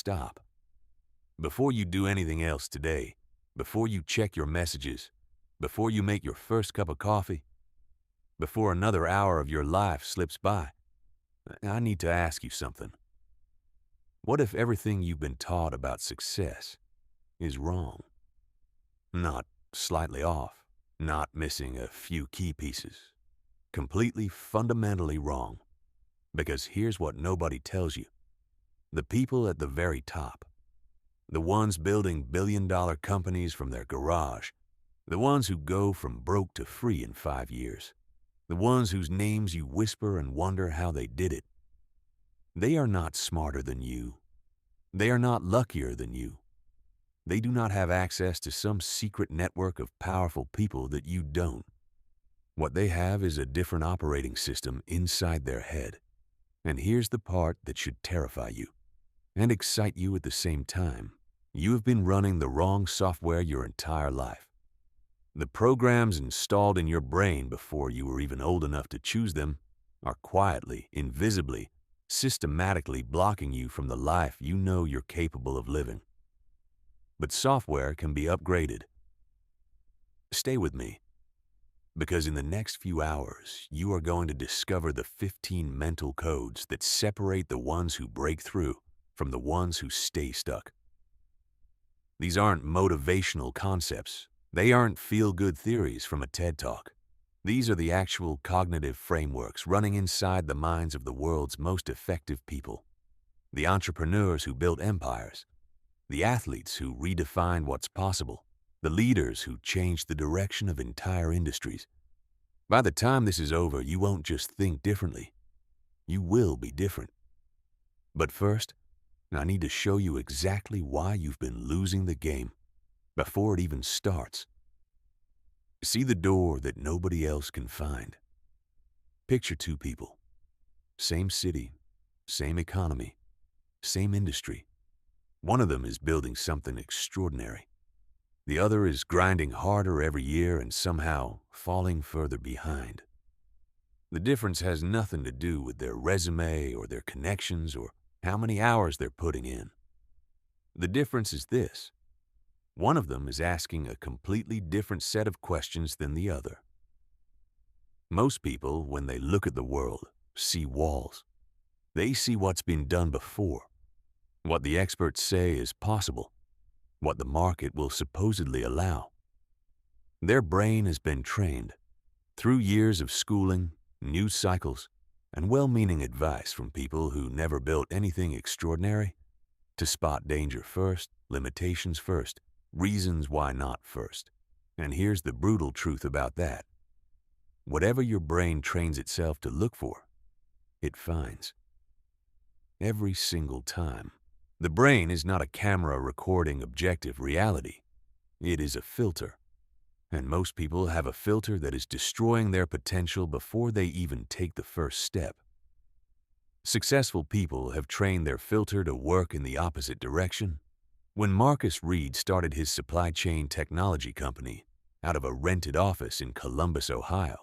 stop. Before you do anything else today, before you check your messages, before you make your first cup of coffee, before another hour of your life slips by, I need to ask you something. What if everything you've been taught about success is wrong? Not slightly off, not missing a few key pieces. Completely, fundamentally wrong. Because here's what nobody tells you. The people at the very top, the ones building billion-dollar companies from their garage, the ones who go from broke to free in 5 years, the ones whose names you whisper and wonder how they did it, they are not smarter than you. They are not luckier than you. They do not have access to some secret network of powerful people that you don't. What they have is a different operating system inside their head. And here's the part that should terrify you and excite you at the same time. You have been running the wrong software your entire life. The programs installed in your brain before you were even old enough to choose them are quietly, invisibly, systematically blocking you from the life you know you're capable of living. But software can be upgraded. Stay with me, because in the next few hours, you are going to discover the 15 mental codes that separate the ones who break through from the ones who stay stuck. These aren't motivational concepts. They aren't feel-good theories from a TED Talk. These are the actual cognitive frameworks running inside the minds of the world's most effective people. The entrepreneurs who built empires, the athletes who redefined what's possible, the leaders who changed the direction of entire industries. By the time this is over, you won't just think differently. You will be different. But first, I need to show you exactly why you've been losing the game before it even starts. See the door that nobody else can find. Picture two people. Same city, same economy, same industry. One of them is building something extraordinary. The other is grinding harder every year and somehow falling further behind. The difference has nothing to do with their resume or their connections or how many hours they're putting in. The difference is this. One of them is asking a completely different set of questions than the other. Most people, when they look at the world, see walls. They see what's been done before, what the experts say is possible, what the market will supposedly allow. Their brain has been trained, through years of schooling, news cycles, and well-meaning advice from people who never built anything extraordinary, to spot danger first, limitations first, reasons why not first. And here's the brutal truth about that. Whatever your brain trains itself to look for, it finds. Every single time. The brain is not a camera recording objective reality. It is a filter. And most people have a filter that is destroying their potential before they even take the first step. Successful people have trained their filter to work in the opposite direction. When Marcus Reed started his supply chain technology company out of a rented office in Columbus, Ohio,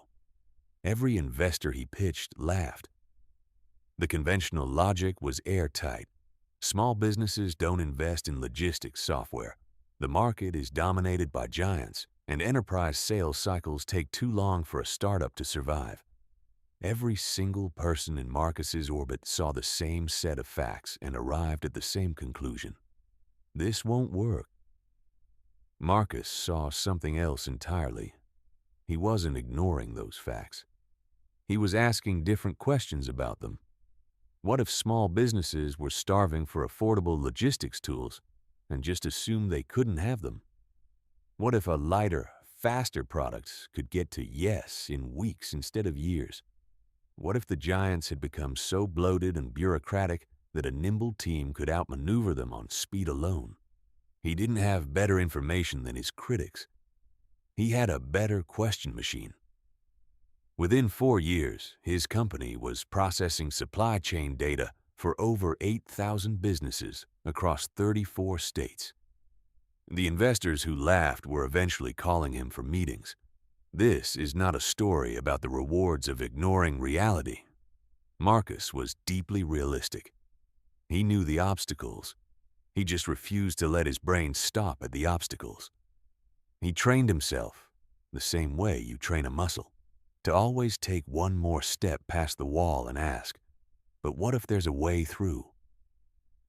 every investor he pitched laughed. The conventional logic was airtight. Small businesses don't invest in logistics software. The market is dominated by giants, and enterprise sales cycles take too long for a startup to survive. Every single person in Marcus's orbit saw the same set of facts and arrived at the same conclusion. This won't work. Marcus saw something else entirely. He wasn't ignoring those facts. He was asking different questions about them. What if small businesses were starving for affordable logistics tools and just assumed they couldn't have them? What if a lighter, faster product could get to yes in weeks instead of years? What if the giants had become so bloated and bureaucratic that a nimble team could outmaneuver them on speed alone? He didn't have better information than his critics. He had a better question machine. Within 4 years, his company was processing supply chain data for over 8,000 businesses across 34 states. The investors who laughed were eventually calling him for meetings. This is not a story about the rewards of ignoring reality. Marcus was deeply realistic. He knew the obstacles, He just refused to let his brain stop at the obstacles. He trained himself, the same way you train a muscle, to always take one more step past the wall and ask, but what if there's a way through?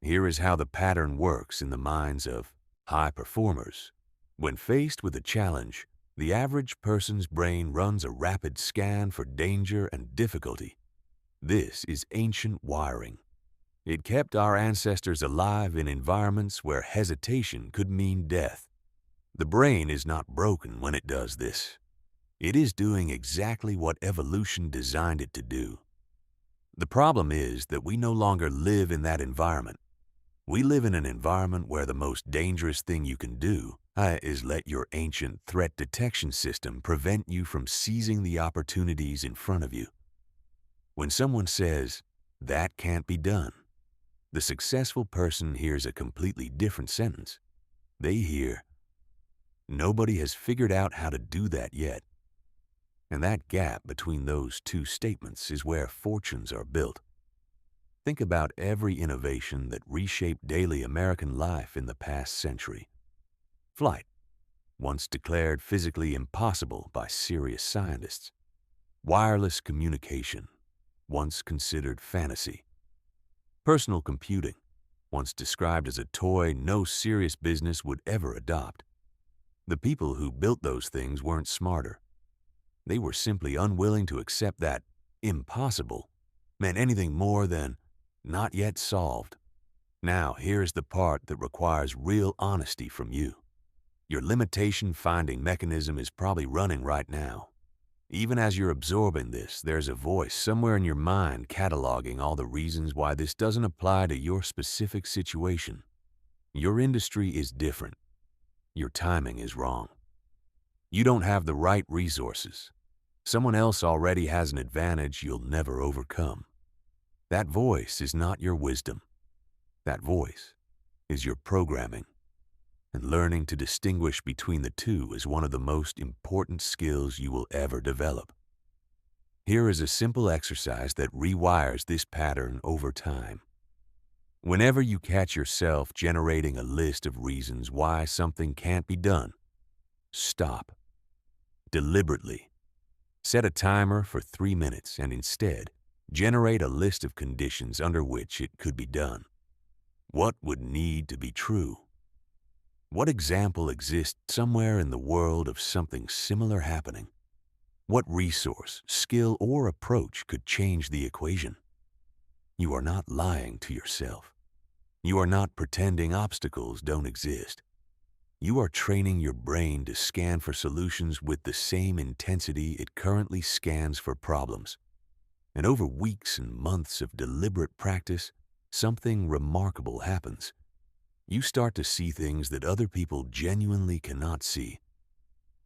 Here is how the pattern works in the minds of high performers. When faced with a challenge, the average person's brain runs a rapid scan for danger and difficulty. This is ancient wiring. It kept our ancestors alive in environments where hesitation could mean death. The brain is not broken when it does this. It is doing exactly what evolution designed it to do. The problem is that we no longer live in that environment. We live in an environment where the most dangerous thing you can do is let your ancient threat detection system prevent you from seizing the opportunities in front of you. When someone says, "That can't be done," the successful person hears a completely different sentence. They hear, "Nobody has figured out how to do that yet." And that gap between those two statements is where fortunes are built. Think about every innovation that reshaped daily American life in the past century. Flight, once declared physically impossible by serious scientists. Wireless communication, once considered fantasy. Personal computing, once described as a toy no serious business would ever adopt. The people who built those things weren't smarter. They were simply unwilling to accept that impossible meant anything more than not yet solved. Now, here's the part that requires real honesty from you. Your limitation-finding mechanism is probably running right now. Even as you're absorbing this, there's a voice somewhere in your mind cataloging all the reasons why this doesn't apply to your specific situation. Your industry is different. Your timing is wrong. You don't have the right resources. Someone else already has an advantage you'll never overcome. That voice is not your wisdom. That voice is your programming. And learning to distinguish between the two is one of the most important skills you will ever develop. Here is a simple exercise that rewires this pattern over time. Whenever you catch yourself generating a list of reasons why something can't be done, stop. Deliberately. Set a timer for 3 minutes and instead, generate a list of conditions under which it could be done. What would need to be true? What example exists somewhere in the world of something similar happening? What resource, skill, or approach could change the equation? You are not lying to yourself. You are not pretending obstacles don't exist. You are training your brain to scan for solutions with the same intensity it currently scans for problems. And over weeks and months of deliberate practice, something remarkable happens. You start to see things that other people genuinely cannot see.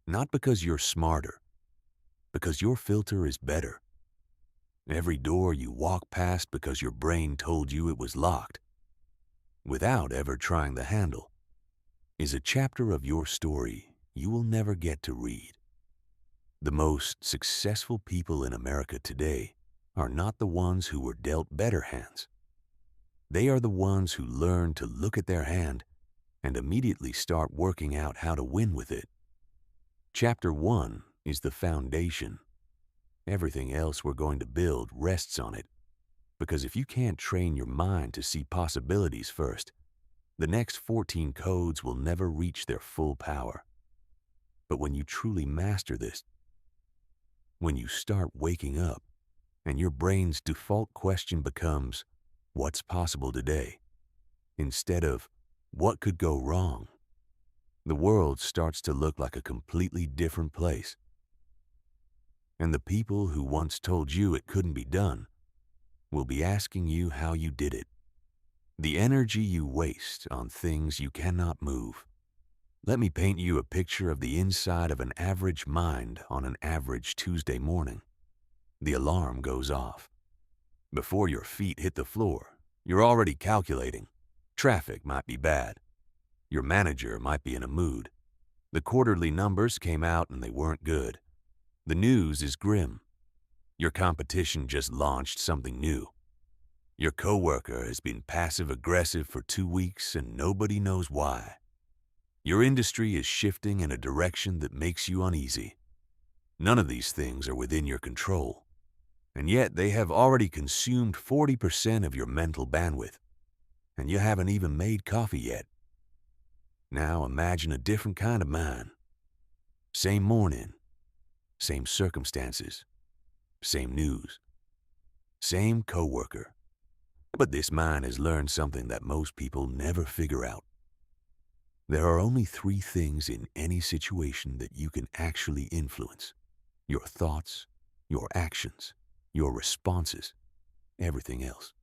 Not because you're smarter, because your filter is better. Every door you walk past because your brain told you it was locked, without ever trying the handle, is a chapter of your story you will never get to read. The most successful people in America today are not the ones who were dealt better hands. They are the ones who learn to look at their hand and immediately start working out how to win with it. Chapter 1 is the foundation. Everything else we're going to build rests on it. Because if you can't train your mind to see possibilities first, the next 14 codes will never reach their full power. But when you truly master this, when you start waking up and your brain's default question becomes, "What's possible today?" instead of, "What could go wrong?" the world starts to look like a completely different place. And the people who once told you it couldn't be done will be asking you how you did it. The energy you waste on things you cannot move. Let me paint you a picture of the inside of an average mind on an average Tuesday morning. The alarm goes off. Before your feet hit the floor, you're already calculating. Traffic might be bad. Your manager might be in a mood. The quarterly numbers came out and they weren't good. The news is grim. Your competition just launched something new. Your coworker has been passive-aggressive for 2 weeks and nobody knows why. Your industry is shifting in a direction that makes you uneasy. None of these things are within your control, and yet they have already consumed 40% of your mental bandwidth, and you haven't even made coffee yet. Now imagine a different kind of mind. Same morning, same circumstances, same news, same coworker. But this mind has learned something that most people never figure out. There are only 3 things in any situation that you can actually influence: your thoughts, your actions, your responses, everything else.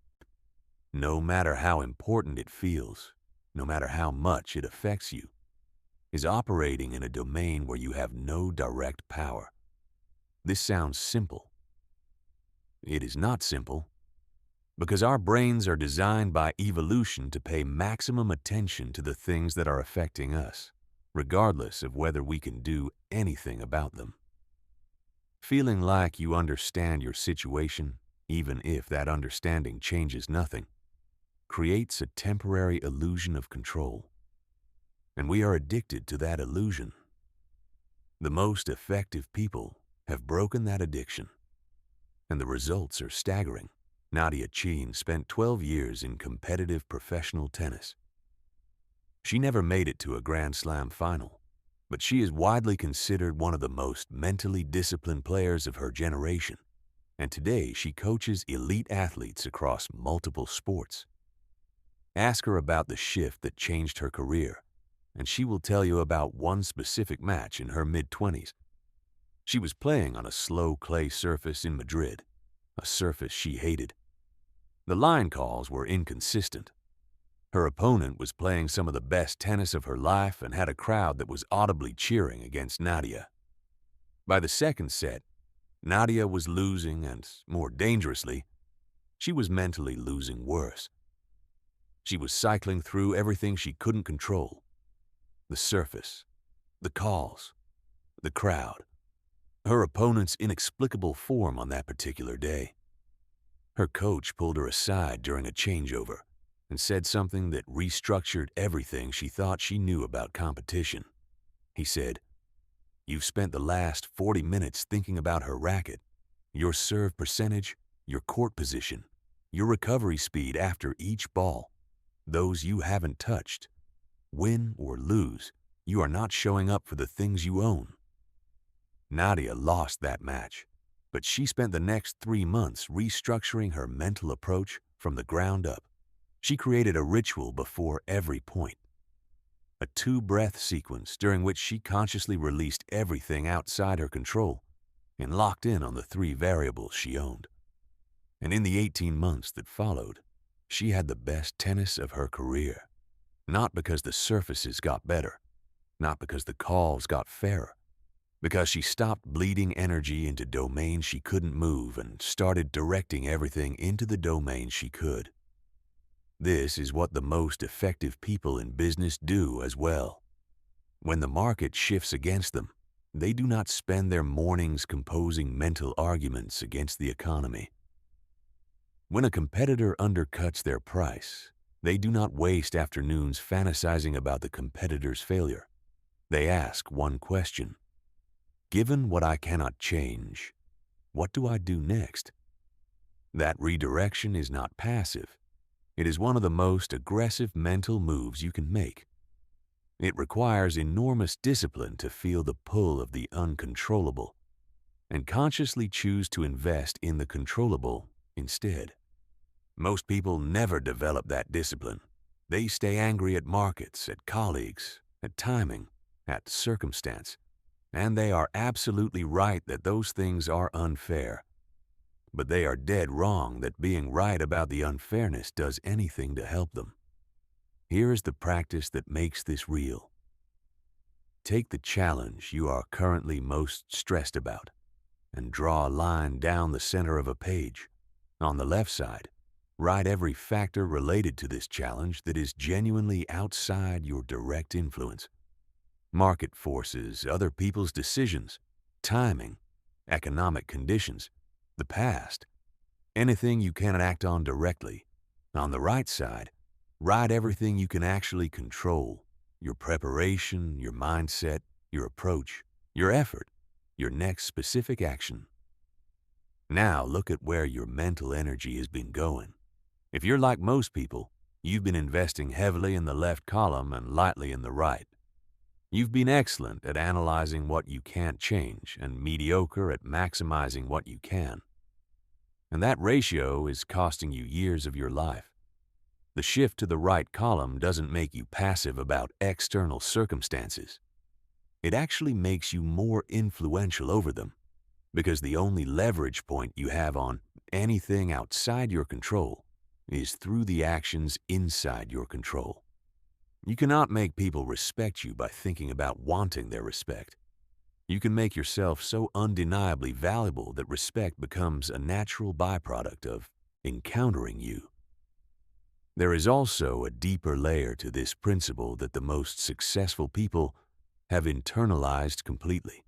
No matter how important it feels, no matter how much it affects you, is operating in a domain where you have no direct power. This sounds simple. It is not simple, because our brains are designed by evolution to pay maximum attention to the things that are affecting us, regardless of whether we can do anything about them. Feeling like you understand your situation, even if that understanding changes nothing, creates a temporary illusion of control. And we are addicted to that illusion. The most effective people have broken that addiction, and the results are staggering. Nadia Cheen spent 12 years in competitive professional tennis. She never made it to a Grand Slam final, but she is widely considered one of the most mentally disciplined players of her generation, and today she coaches elite athletes across multiple sports. Ask her about the shift that changed her career, and she will tell you about one specific match in her mid-20s. She was playing on a slow clay surface in Madrid, a surface she hated. The line calls were inconsistent. Her opponent was playing some of the best tennis of her life and had a crowd that was audibly cheering against Nadia. By the second set, Nadia was losing, and more dangerously, she was mentally losing worse. She was cycling through everything she couldn't control: the surface, the calls, the crowd, her opponent's inexplicable form on that particular day. Her coach pulled her aside during a changeover and said something that restructured everything she thought she knew about competition. He said, "You've spent the last 40 minutes thinking about her racket, your serve percentage, your court position, your recovery speed after each ball, those you haven't touched. Win or lose, you are not showing up for the things you own." Nadia lost that match, but she spent the next 3 months restructuring her mental approach from the ground up. She created a ritual before every point, a 2-breath sequence during which she consciously released everything outside her control and locked in on the 3 variables she owned. And in the 18 months that followed, she had the best tennis of her career. Not because the surfaces got better, not because the calls got fairer, because she stopped bleeding energy into domains she couldn't move and started directing everything into the domain she could. This is what the most effective people in business do as well. When the market shifts against them, they do not spend their mornings composing mental arguments against the economy. When a competitor undercuts their price, they do not waste afternoons fantasizing about the competitor's failure. They ask one question: given what I cannot change, what do I do next? That redirection is not passive. It is one of the most aggressive mental moves you can make. It requires enormous discipline to feel the pull of the uncontrollable and consciously choose to invest in the controllable instead. Most people never develop that discipline. They stay angry at markets, at colleagues, at timing, at circumstance. And they are absolutely right that those things are unfair. But they are dead wrong that being right about the unfairness does anything to help them. Here is the practice that makes this real. Take the challenge you are currently most stressed about and draw a line down the center of a page. On the left side, write every factor related to this challenge that is genuinely outside your direct influence. Market forces, other people's decisions, timing, economic conditions, the past. Anything you cannot act on directly. On the right side, write everything you can actually control. Your preparation, your mindset, your approach, your effort, your next specific action. Now look at where your mental energy has been going. If you're like most people, you've been investing heavily in the left column and lightly in the right. You've been excellent at analyzing what you can't change and mediocre at maximizing what you can. And that ratio is costing you years of your life. The shift to the right column doesn't make you passive about external circumstances. It actually makes you more influential over them, because the only leverage point you have on anything outside your control is through the actions inside your control. You cannot make people respect you by thinking about wanting their respect. You can make yourself so undeniably valuable that respect becomes a natural byproduct of encountering you. There is also a deeper layer to this principle that the most successful people have internalized completely.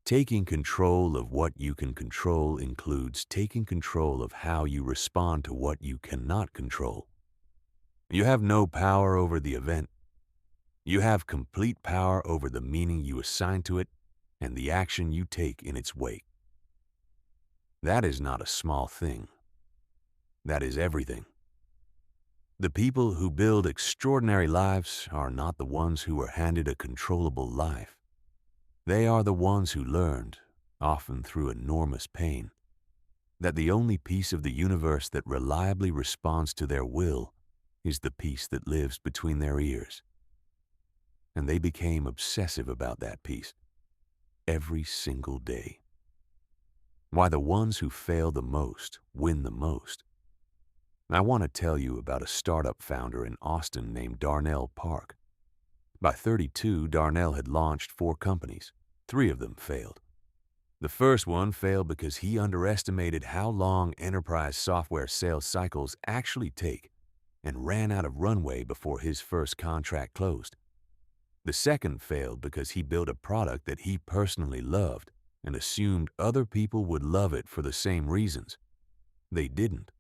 Taking control of what you can control includes taking control of how you respond to what you cannot control. You have no power over the event. You have complete power over the meaning you assign to it and the action you take in its wake. That is not a small thing. That is everything. The people who build extraordinary lives are not the ones who were handed a controllable life. They are the ones who learned, often through enormous pain, that the only piece of the universe that reliably responds to their will is the piece that lives between their ears. And they became obsessive about that piece every single day. Why the ones who fail the most win the most. I want to tell you about a startup founder in Austin named Darnell Park. By 32, Darnell had launched 4 companies. 3 of them failed. The first one failed because he underestimated how long enterprise software sales cycles actually take and ran out of runway before his first contract closed. The second failed because he built a product that he personally loved and assumed other people would love it for the same reasons. They didn't.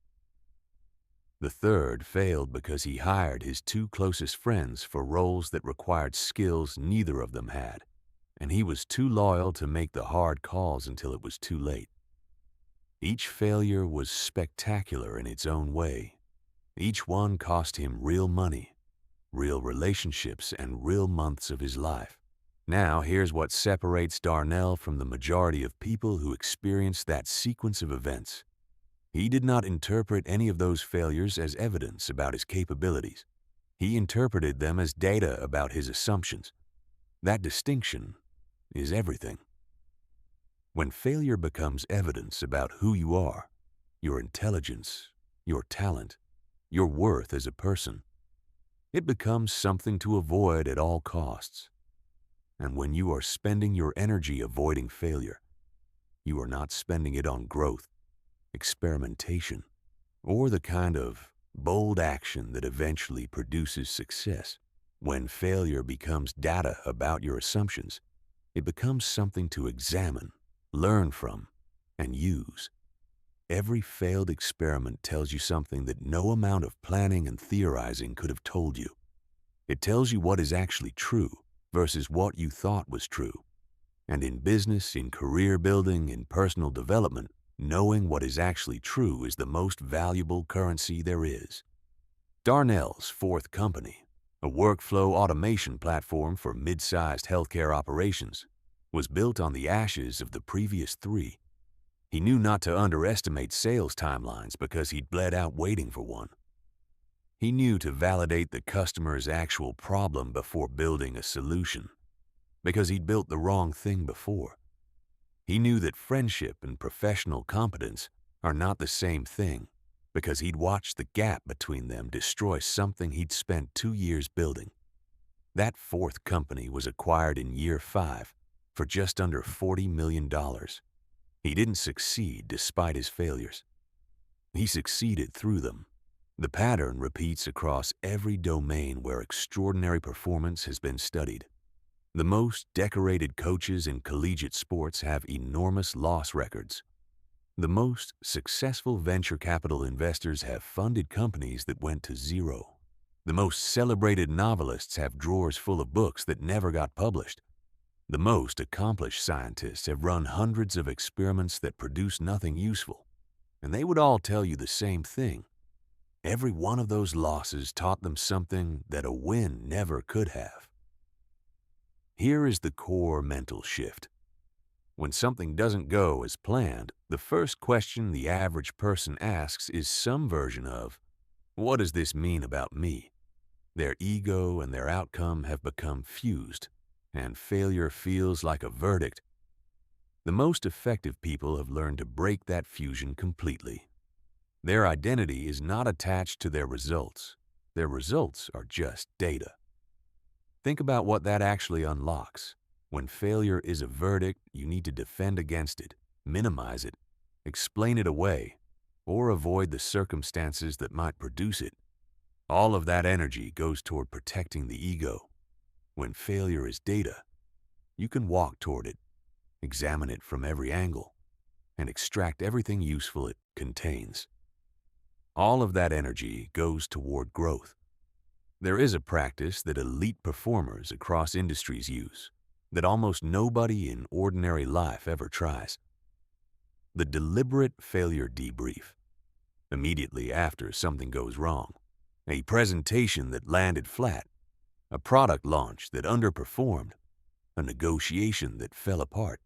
The third failed because he hired his 2 closest friends for roles that required skills neither of them had, and he was too loyal to make the hard calls until it was too late. Each failure was spectacular in its own way. Each one cost him real money, real relationships, and real months of his life. Now, here's what separates Darnell from the majority of people who experience that sequence of events. He did not interpret any of those failures as evidence about his capabilities. He interpreted them as data about his assumptions. That distinction is everything. When failure becomes evidence about who you are, your intelligence, your talent, your worth as a person, it becomes something to avoid at all costs. And when you are spending your energy avoiding failure, you are not spending it on growth, experimentation, or the kind of bold action that eventually produces success. When failure becomes data about your assumptions, it becomes something to examine, learn from, and use. Every failed experiment tells you something that no amount of planning and theorizing could have told you. It tells you what is actually true versus what you thought was true. And in business, in career building, in personal development, knowing what is actually true is the most valuable currency there is. Darnell's 4th company, a workflow automation platform for mid-sized healthcare operations, was built on the ashes of the previous 3. He knew not to underestimate sales timelines because he'd bled out waiting for one. He knew to validate the customer's actual problem before building a solution, because he'd built the wrong thing before. He knew that friendship and professional competence are not the same thing, because he'd watched the gap between them destroy something he'd spent 2 years building. That 4th company was acquired in year 5 for just under $40 million. He didn't succeed despite his failures. He succeeded through them. The pattern repeats across every domain where extraordinary performance has been studied. The most decorated coaches in collegiate sports have enormous loss records. The most successful venture capital investors have funded companies that went to zero. The most celebrated novelists have drawers full of books that never got published. The most accomplished scientists have run hundreds of experiments that produce nothing useful. And they would all tell you the same thing. Every one of those losses taught them something that a win never could have. Here is the core mental shift. When something doesn't go as planned, the first question the average person asks is some version of, "What does this mean about me?" Their ego and their outcome have become fused, and failure feels like a verdict. The most effective people have learned to break that fusion completely. Their identity is not attached to their results. Their results are just data. Think about what that actually unlocks. When failure is a verdict, you need to defend against it, minimize it, explain it away, or avoid the circumstances that might produce it. All of that energy goes toward protecting the ego. When failure is data, you can walk toward it, examine it from every angle, and extract everything useful it contains. All of that energy goes toward growth. There is a practice that elite performers across industries use, that almost nobody in ordinary life ever tries. The deliberate failure debrief. Immediately after something goes wrong, a presentation that landed flat, a product launch that underperformed, a negotiation that fell apart.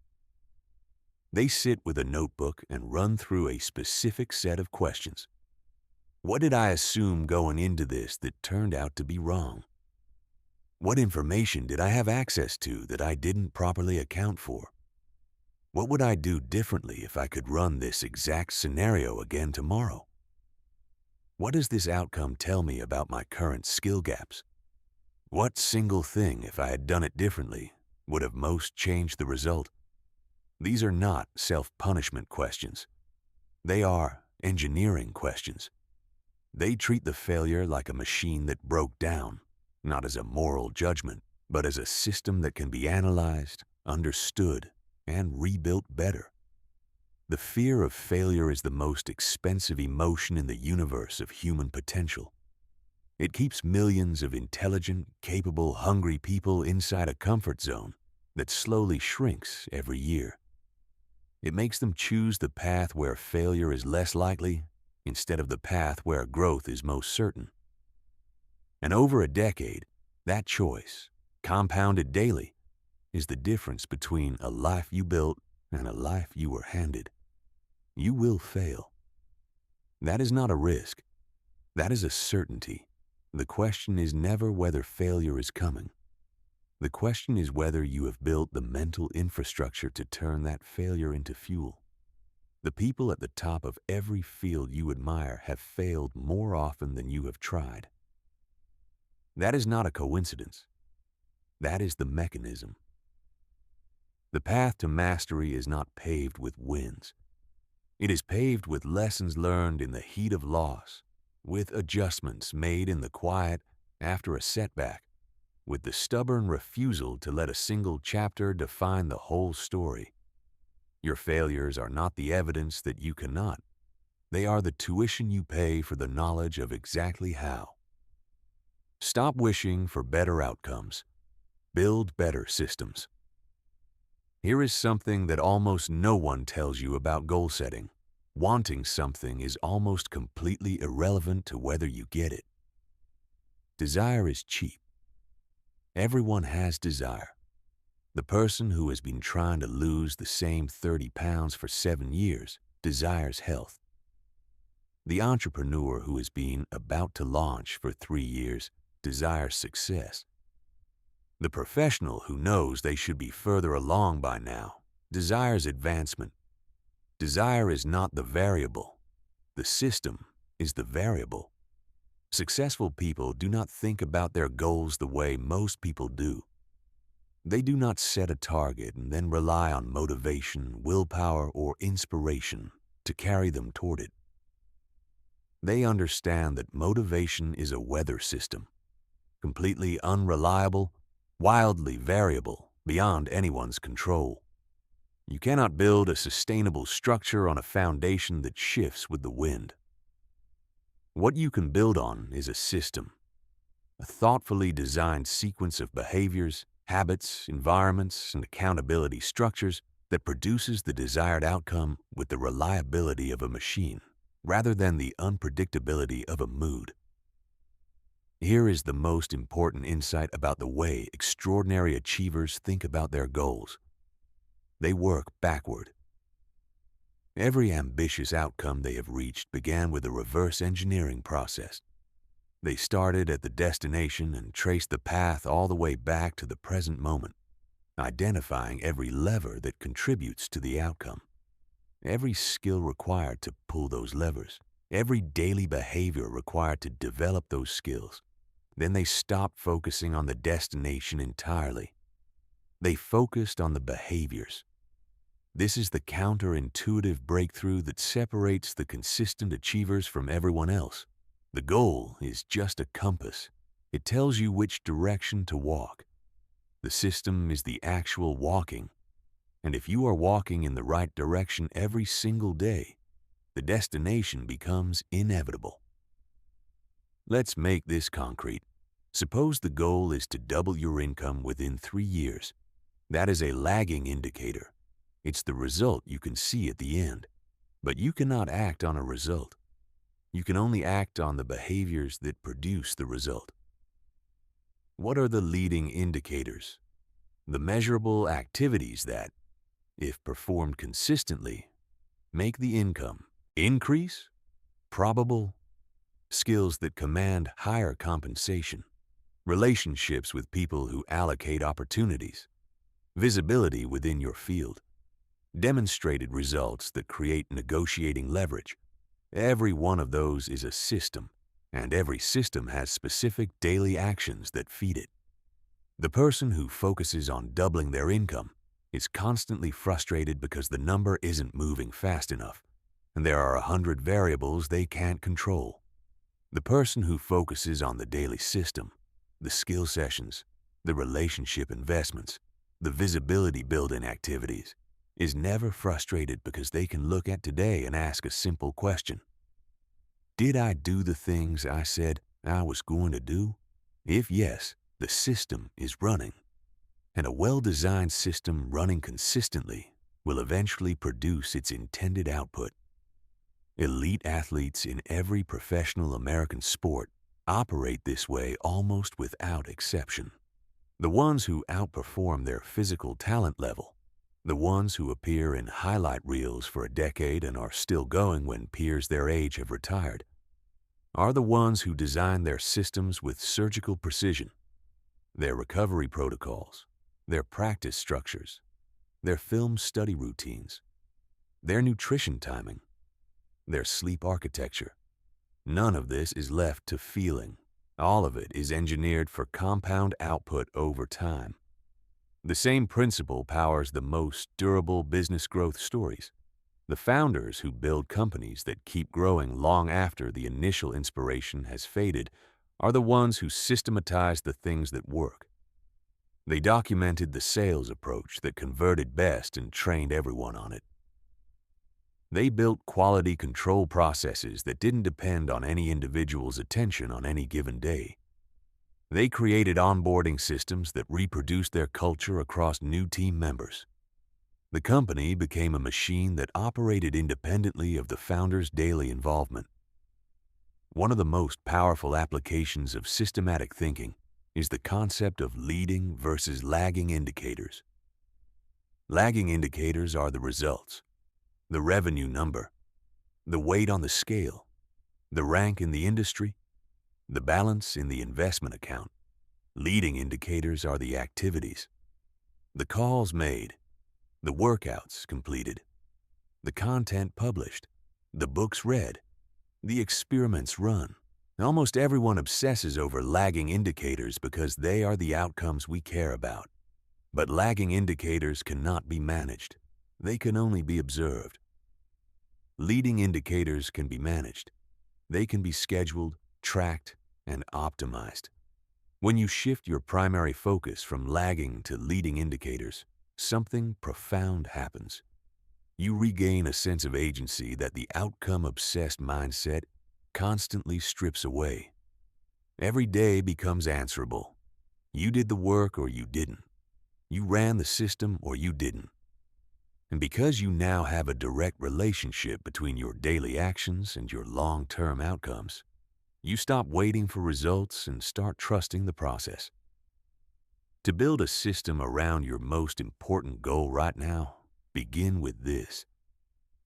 They sit with a notebook and run through a specific set of questions. What did I assume going into this that turned out to be wrong? What information did I have access to that I didn't properly account for? What would I do differently if I could run this exact scenario again tomorrow? What does this outcome tell me about my current skill gaps? What single thing, if I had done it differently, would have most changed the result? These are not self-punishment questions. They are engineering questions. They treat the failure like a machine that broke down, not as a moral judgment, but as a system that can be analyzed, understood, and rebuilt better. The fear of failure is the most expensive emotion in the universe of human potential. It keeps millions of intelligent, capable, hungry people inside a comfort zone that slowly shrinks every year. It makes them choose the path where failure is less likely instead of the path where growth is most certain. And over a decade, that choice, compounded daily, is the difference between a life you built and a life you were handed. You will fail. That is not a risk. That is a certainty. The question is never whether failure is coming. The question is whether you have built the mental infrastructure to turn that failure into fuel. The people at the top of every field you admire have failed more often than you have tried. That is not a coincidence. That is the mechanism. The path to mastery is not paved with wins. It is paved with lessons learned in the heat of loss, with adjustments made in the quiet after a setback, with the stubborn refusal to let a single chapter define the whole story. Your failures are not the evidence that you cannot. They are the tuition you pay for the knowledge of exactly how. Stop wishing for better outcomes. Build better systems. Here is something that almost no one tells you about goal setting. Wanting something is almost completely irrelevant to whether you get it. Desire is cheap. Everyone has desire. The person who has been trying to lose the same 30 pounds for 7 years desires health. The entrepreneur who has been about to launch for 3 years desires success. The professional who knows they should be further along by now desires advancement. Desire is not the variable. The system is the variable. Successful people do not think about their goals the way most people do. They do not set a target and then rely on motivation, willpower, or inspiration to carry them toward it. They understand that motivation is a weather system, completely unreliable, wildly variable, beyond anyone's control. You cannot build a sustainable structure on a foundation that shifts with the wind. What you can build on is a system, a thoughtfully designed sequence of behaviors, habits, environments, and accountability structures that produces the desired outcome with the reliability of a machine, rather than the unpredictability of a mood. Here is the most important insight about the way extraordinary achievers think about their goals. They work backward. Every ambitious outcome they have reached began with a reverse engineering process. They started at the destination and traced the path all the way back to the present moment, identifying every lever that contributes to the outcome, every skill required to pull those levers, every daily behavior required to develop those skills. Then they stopped focusing on the destination entirely. They focused on the behaviors. This is the counterintuitive breakthrough that separates the consistent achievers from everyone else. The goal is just a compass. It tells you which direction to walk. The system is the actual walking. And if you are walking in the right direction every single day, the destination becomes inevitable. Let's make this concrete. Suppose the goal is to double your income within 3 years. That is a lagging indicator. It's the result you can see at the end. But you cannot act on a result. You can only act on the behaviors that produce the result. What are the leading indicators? The measurable activities that, if performed consistently, make the income increase, probable, skills that command higher compensation, relationships with people who allocate opportunities, visibility within your field, demonstrated results that create negotiating leverage. Every one of those is a system, and every system has specific daily actions that feed it. The person who focuses on doubling their income is constantly frustrated because the number isn't moving fast enough, and there are 100 variables they can't control. The person who focuses on the daily system, the skill sessions, the relationship investments, the visibility building activities, is never frustrated because they can look at today and ask a simple question. Did I do the things I said I was going to do? If yes, the system is running. And a well-designed system running consistently will eventually produce its intended output. Elite athletes in every professional American sport operate this way almost without exception. The ones who outperform their physical talent level, the ones who appear in highlight reels for a decade and are still going when peers their age have retired, are the ones who design their systems with surgical precision, their recovery protocols, their practice structures, their film study routines, their nutrition timing, their sleep architecture. None of this is left to feeling. All of it is engineered for compound output over time. The same principle powers the most durable business growth stories. The founders who build companies that keep growing long after the initial inspiration has faded are the ones who systematize the things that work. They documented the sales approach that converted best and trained everyone on it. They built quality control processes that didn't depend on any individual's attention on any given day. They created onboarding systems that reproduced their culture across new team members. The company became a machine that operated independently of the founder's daily involvement. One of the most powerful applications of systematic thinking is the concept of leading versus lagging indicators. Lagging indicators are the results, the revenue number, the weight on the scale, the rank in the industry, the balance in the investment account. Leading indicators are the activities, the calls made, the workouts completed, the content published, the books read, the experiments run. Almost everyone obsesses over lagging indicators because they are the outcomes we care about. But lagging indicators cannot be managed. They can only be observed. Leading indicators can be managed. They can be scheduled, tracked, and optimized. When you shift your primary focus from lagging to leading indicators, something profound happens. You regain a sense of agency that the outcome-obsessed mindset constantly strips away. Every day becomes answerable. You did the work or you didn't. You ran the system or you didn't. And because you now have a direct relationship between your daily actions and your long-term outcomes, you stop waiting for results and start trusting the process. To build a system around your most important goal right now, begin with this.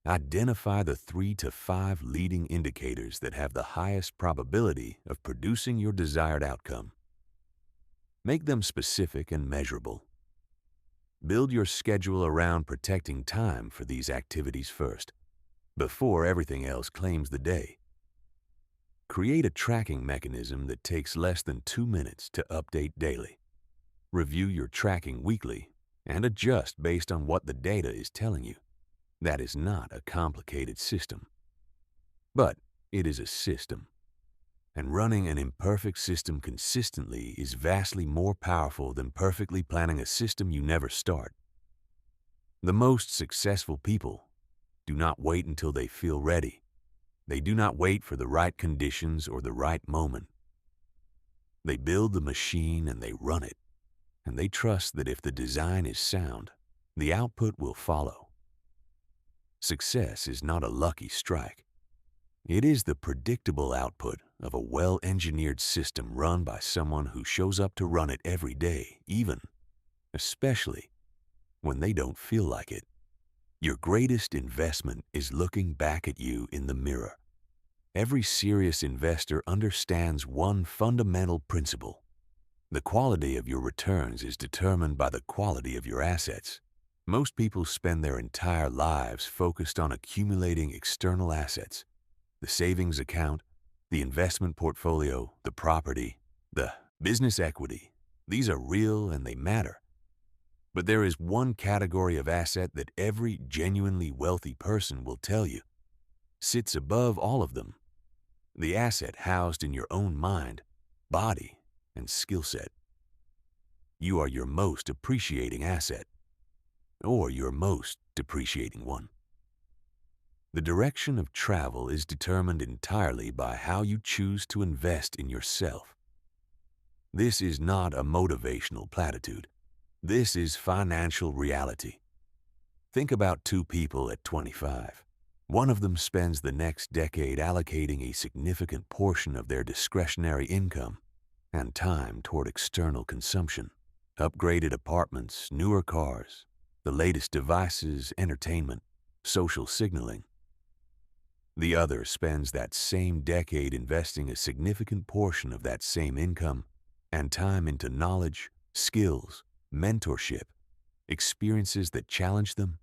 Identify the 3 to 5 leading indicators that have the highest probability of producing your desired outcome. Make them specific and measurable. Build your schedule around protecting time for these activities first, before everything else claims the day. Create a tracking mechanism that takes less than 2 minutes to update daily. Review your tracking weekly and adjust based on what the data is telling you. That is not a complicated system, but it is a system. And running an imperfect system consistently is vastly more powerful than perfectly planning a system you never start. The most successful people do not wait until they feel ready. They do not wait for the right conditions or the right moment. They build the machine and they run it, and they trust that if the design is sound, the output will follow. Success is not a lucky strike. It is the predictable output of a well-engineered system run by someone who shows up to run it every day, especially when they don't feel like it. Your greatest investment is looking back at you in the mirror. Every serious investor understands one fundamental principle. The quality of your returns is determined by the quality of your assets. Most people spend their entire lives focused on accumulating external assets. The savings account, the investment portfolio, the property, the business equity. These are real and they matter. But there is one category of asset that every genuinely wealthy person will tell you sits above all of them. The asset housed in your own mind, body, and skill set. You are your most appreciating asset, or your most depreciating one. The direction of travel is determined entirely by how you choose to invest in yourself. This is not a motivational platitude. This is financial reality. Think about 2 people at 25. One of them spends the next decade allocating a significant portion of their discretionary income and time toward external consumption, upgraded apartments, newer cars, the latest devices, entertainment, social signaling. The other spends that same decade investing a significant portion of that same income and time into knowledge, skills, mentorship, experiences that challenge them,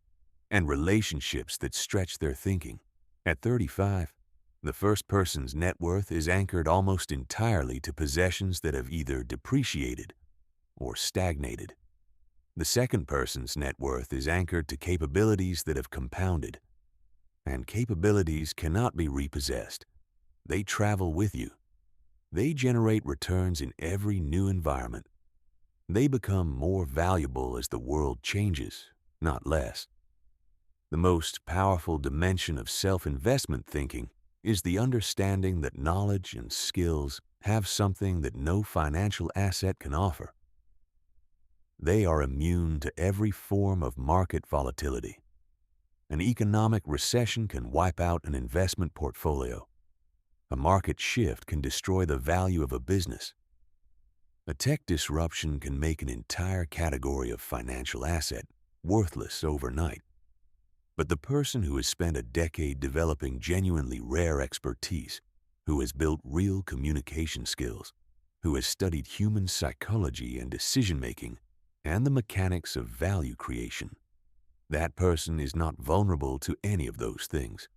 and relationships that stretch their thinking. At 35, the first person's net worth is anchored almost entirely to possessions that have either depreciated or stagnated. The second person's net worth is anchored to capabilities that have compounded. And capabilities cannot be repossessed. They travel with you. They generate returns in every new environment. They become more valuable as the world changes, not less. The most powerful dimension of self-investment thinking is the understanding that knowledge and skills have something that no financial asset can offer. They are immune to every form of market volatility. An economic recession can wipe out an investment portfolio. A market shift can destroy the value of a business. A tech disruption can make an entire category of financial asset worthless overnight. But the person who has spent a decade developing genuinely rare expertise, who has built real communication skills, who has studied human psychology and decision-making, and the mechanics of value creation, that person is not vulnerable to any of those things.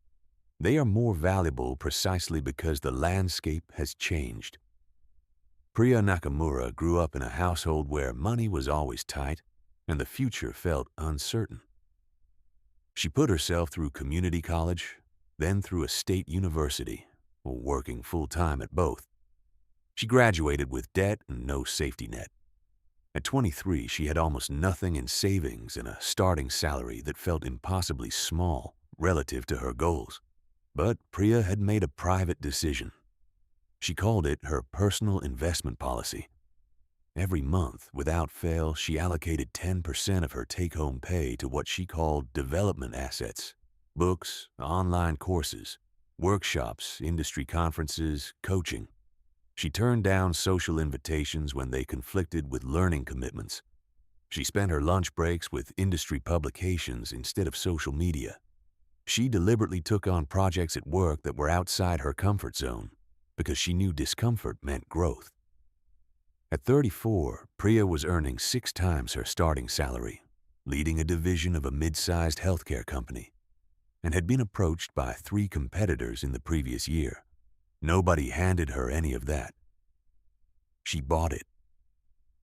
They are more valuable precisely because the landscape has changed. Priya Nakamura grew up in a household where money was always tight and the future felt uncertain. She put herself through community college, then through a state university, working full-time at both. She graduated with debt and no safety net. At 23, she had almost nothing in savings and a starting salary that felt impossibly small relative to her goals. But Priya had made a private decision. She called it her personal investment policy. Every month, without fail, she allocated 10% of her take-home pay to what she called development assets: books, online courses, workshops, industry conferences, coaching. She turned down social invitations when they conflicted with learning commitments. She spent her lunch breaks with industry publications instead of social media. She deliberately took on projects at work that were outside her comfort zone because she knew discomfort meant growth. At 34, Priya was earning 6 times her starting salary, leading a division of a mid-sized healthcare company, and had been approached by 3 competitors in the previous year. Nobody handed her any of that. She bought it.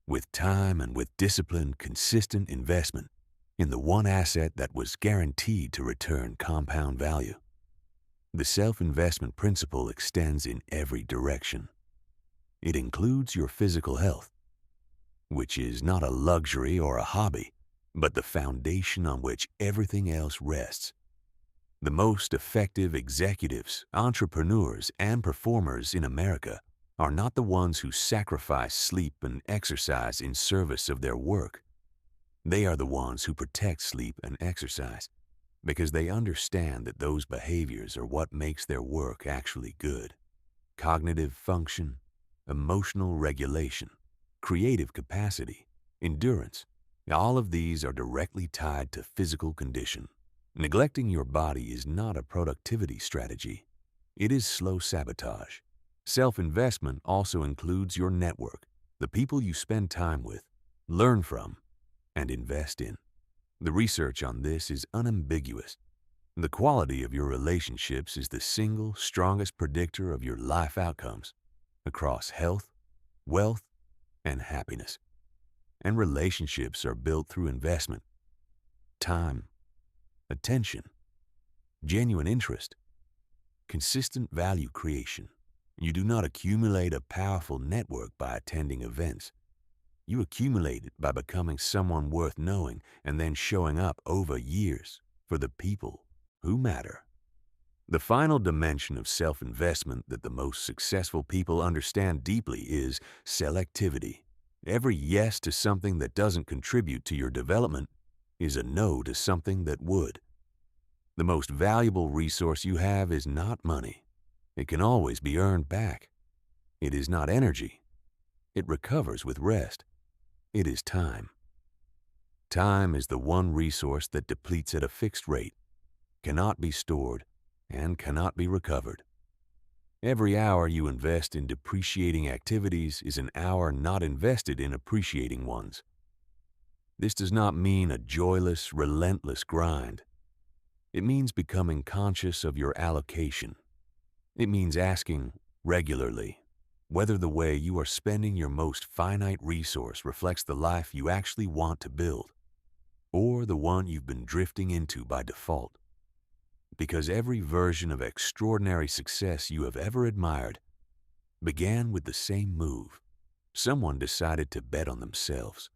With time and with disciplined, consistent investment in the one asset that was guaranteed to return compound value. The self-investment principle extends in every direction. It includes your physical health, which is not a luxury or a hobby, but the foundation on which everything else rests. The most effective executives, entrepreneurs, and performers in America are not the ones who sacrifice sleep and exercise in service of their work. They are the ones who protect sleep and exercise because they understand that those behaviors are what makes their work actually good. Cognitive function, emotional regulation, creative capacity, endurance, all of these are directly tied to physical condition. Neglecting your body is not a productivity strategy. It is slow sabotage. Self-investment also includes your network, the people you spend time with, learn from, and invest in. The research on this is unambiguous. The quality of your relationships is the single strongest predictor of your life outcomes across health, wealth, and happiness. And relationships are built through investment, time, attention, genuine interest, consistent value creation. You do not accumulate a powerful network by attending events. You accumulate it by becoming someone worth knowing and then showing up over years for the people who matter. The final dimension of self-investment that the most successful people understand deeply is selectivity. Every yes to something that doesn't contribute to your development is a no to something that would. The most valuable resource you have is not money. It can always be earned back. It is not energy. It recovers with rest. It is time. Time is the one resource that depletes at a fixed rate, cannot be stored, and cannot be recovered. Every hour you invest in depreciating activities is an hour not invested in appreciating ones. This does not mean a joyless, relentless grind. It means becoming conscious of your allocation. It means asking regularly whether the way you are spending your most finite resource reflects the life you actually want to build, or the one you've been drifting into by default. Because every version of extraordinary success you have ever admired began with the same move. Someone decided to bet on themselves.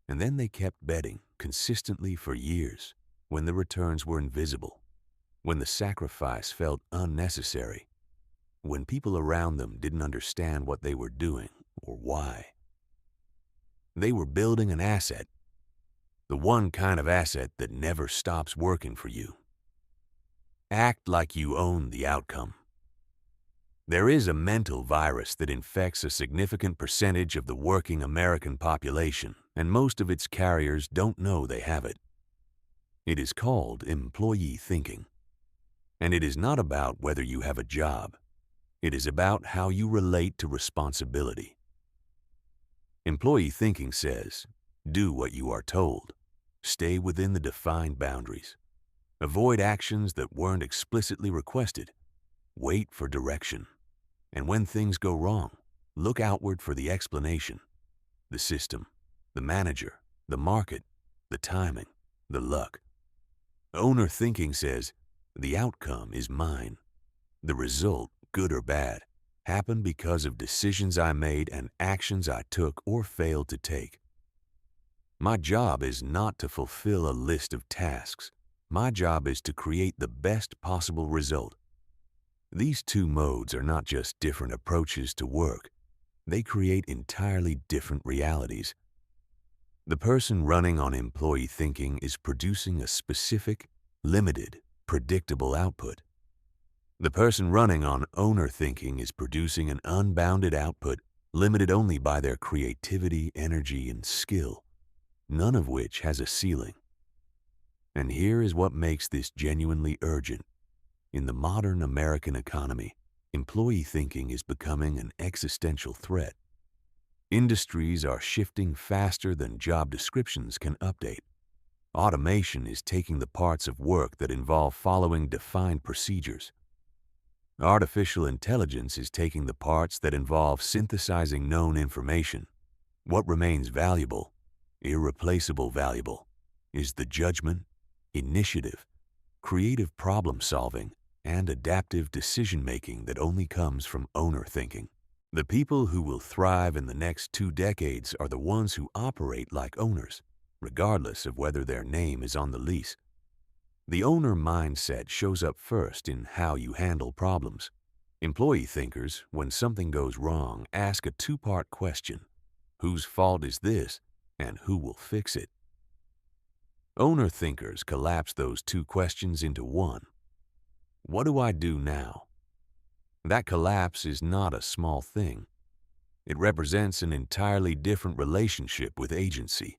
And then they kept betting consistently for years when the returns were invisible, when the sacrifice felt unnecessary, when people around them didn't understand what they were doing or why. They were building an asset, the one kind of asset that never stops working for you. Act like you own the outcome. There is a mental virus that infects a significant percentage of the working American population, and most of its carriers don't know they have it. It is called employee thinking. And it is not about whether you have a job. It is about how you relate to responsibility. Employee thinking says, do what you are told. Stay within the defined boundaries. Avoid actions that weren't explicitly requested. Wait for direction. And when things go wrong, look outward for the explanation. The system, the manager, the market, the timing, the luck. Owner thinking says, the outcome is mine. The result, good or bad, happened because of decisions I made and actions I took or failed to take. My job is not to fulfill a list of tasks. My job is to create the best possible result. These two modes are not just different approaches to work. They create entirely different realities. The person running on employee thinking is producing a specific, limited, predictable output. The person running on owner thinking is producing an unbounded output limited only by their creativity, energy, and skill, none of which has a ceiling. And here is what makes this genuinely urgent. In the modern American economy, employee thinking is becoming an existential threat. Industries are shifting faster than job descriptions can update. Automation is taking the parts of work that involve following defined procedures. Artificial intelligence is taking the parts that involve synthesizing known information. What remains valuable, irreplaceable valuable, is the judgment, initiative, creative problem-solving, and adaptive decision-making that only comes from owner thinking. The people who will thrive in the next 2 decades are the ones who operate like owners, regardless of whether their name is on the lease. The owner mindset shows up first in how you handle problems. Employee thinkers, when something goes wrong, ask a 2-part question: whose fault is this, and who will fix it? Owner thinkers collapse those 2 questions into one: what do I do now? That collapse is not a small thing. It represents an entirely different relationship with agency.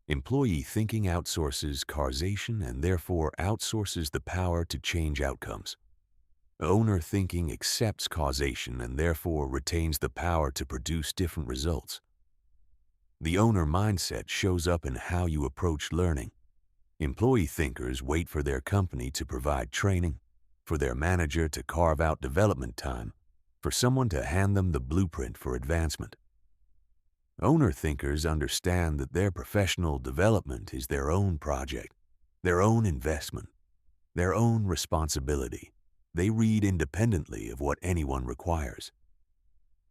Employee thinking outsources causation and therefore outsources the power to change outcomes. Owner thinking accepts causation and therefore retains the power to produce different results. The owner mindset shows up in how you approach learning. Employee thinkers wait for their company to provide training, for their manager to carve out development time, for someone to hand them the blueprint for advancement. Owner thinkers understand that their professional development is their own project, their own investment, their own responsibility. They read independently of what anyone requires.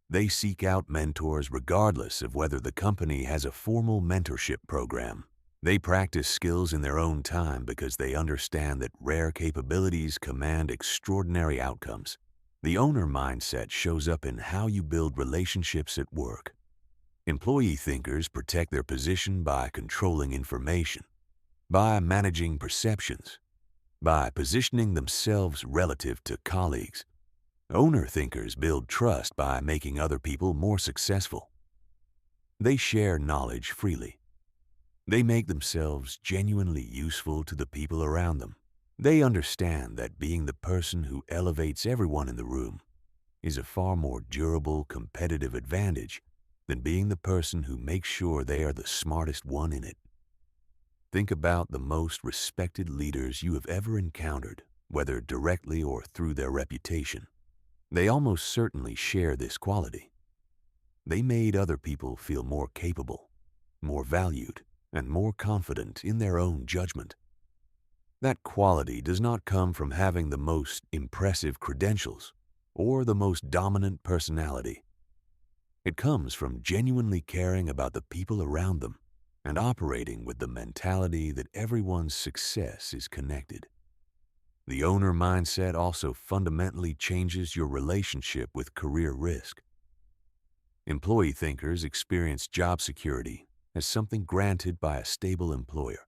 They seek out mentors regardless of whether the company has a formal mentorship program. They practice skills in their own time because they understand that rare capabilities command extraordinary outcomes. The owner mindset shows up in how you build relationships at work. Employee thinkers protect their position by controlling information, by managing perceptions, by positioning themselves relative to colleagues. Owner thinkers build trust by making other people more successful. They share knowledge freely. They make themselves genuinely useful to the people around them. They understand that being the person who elevates everyone in the room is a far more durable competitive advantage than being the person who makes sure they are the smartest one in it. Think about the most respected leaders you have ever encountered, whether directly or through their reputation. They almost certainly share this quality. They made other people feel more capable, more valued, and more confident in their own judgment. That quality does not come from having the most impressive credentials or the most dominant personality. It comes from genuinely caring about the people around them and operating with the mentality that everyone's success is connected. The owner mindset also fundamentally changes your relationship with career risk. Employee thinkers experience job security as something granted by a stable employer.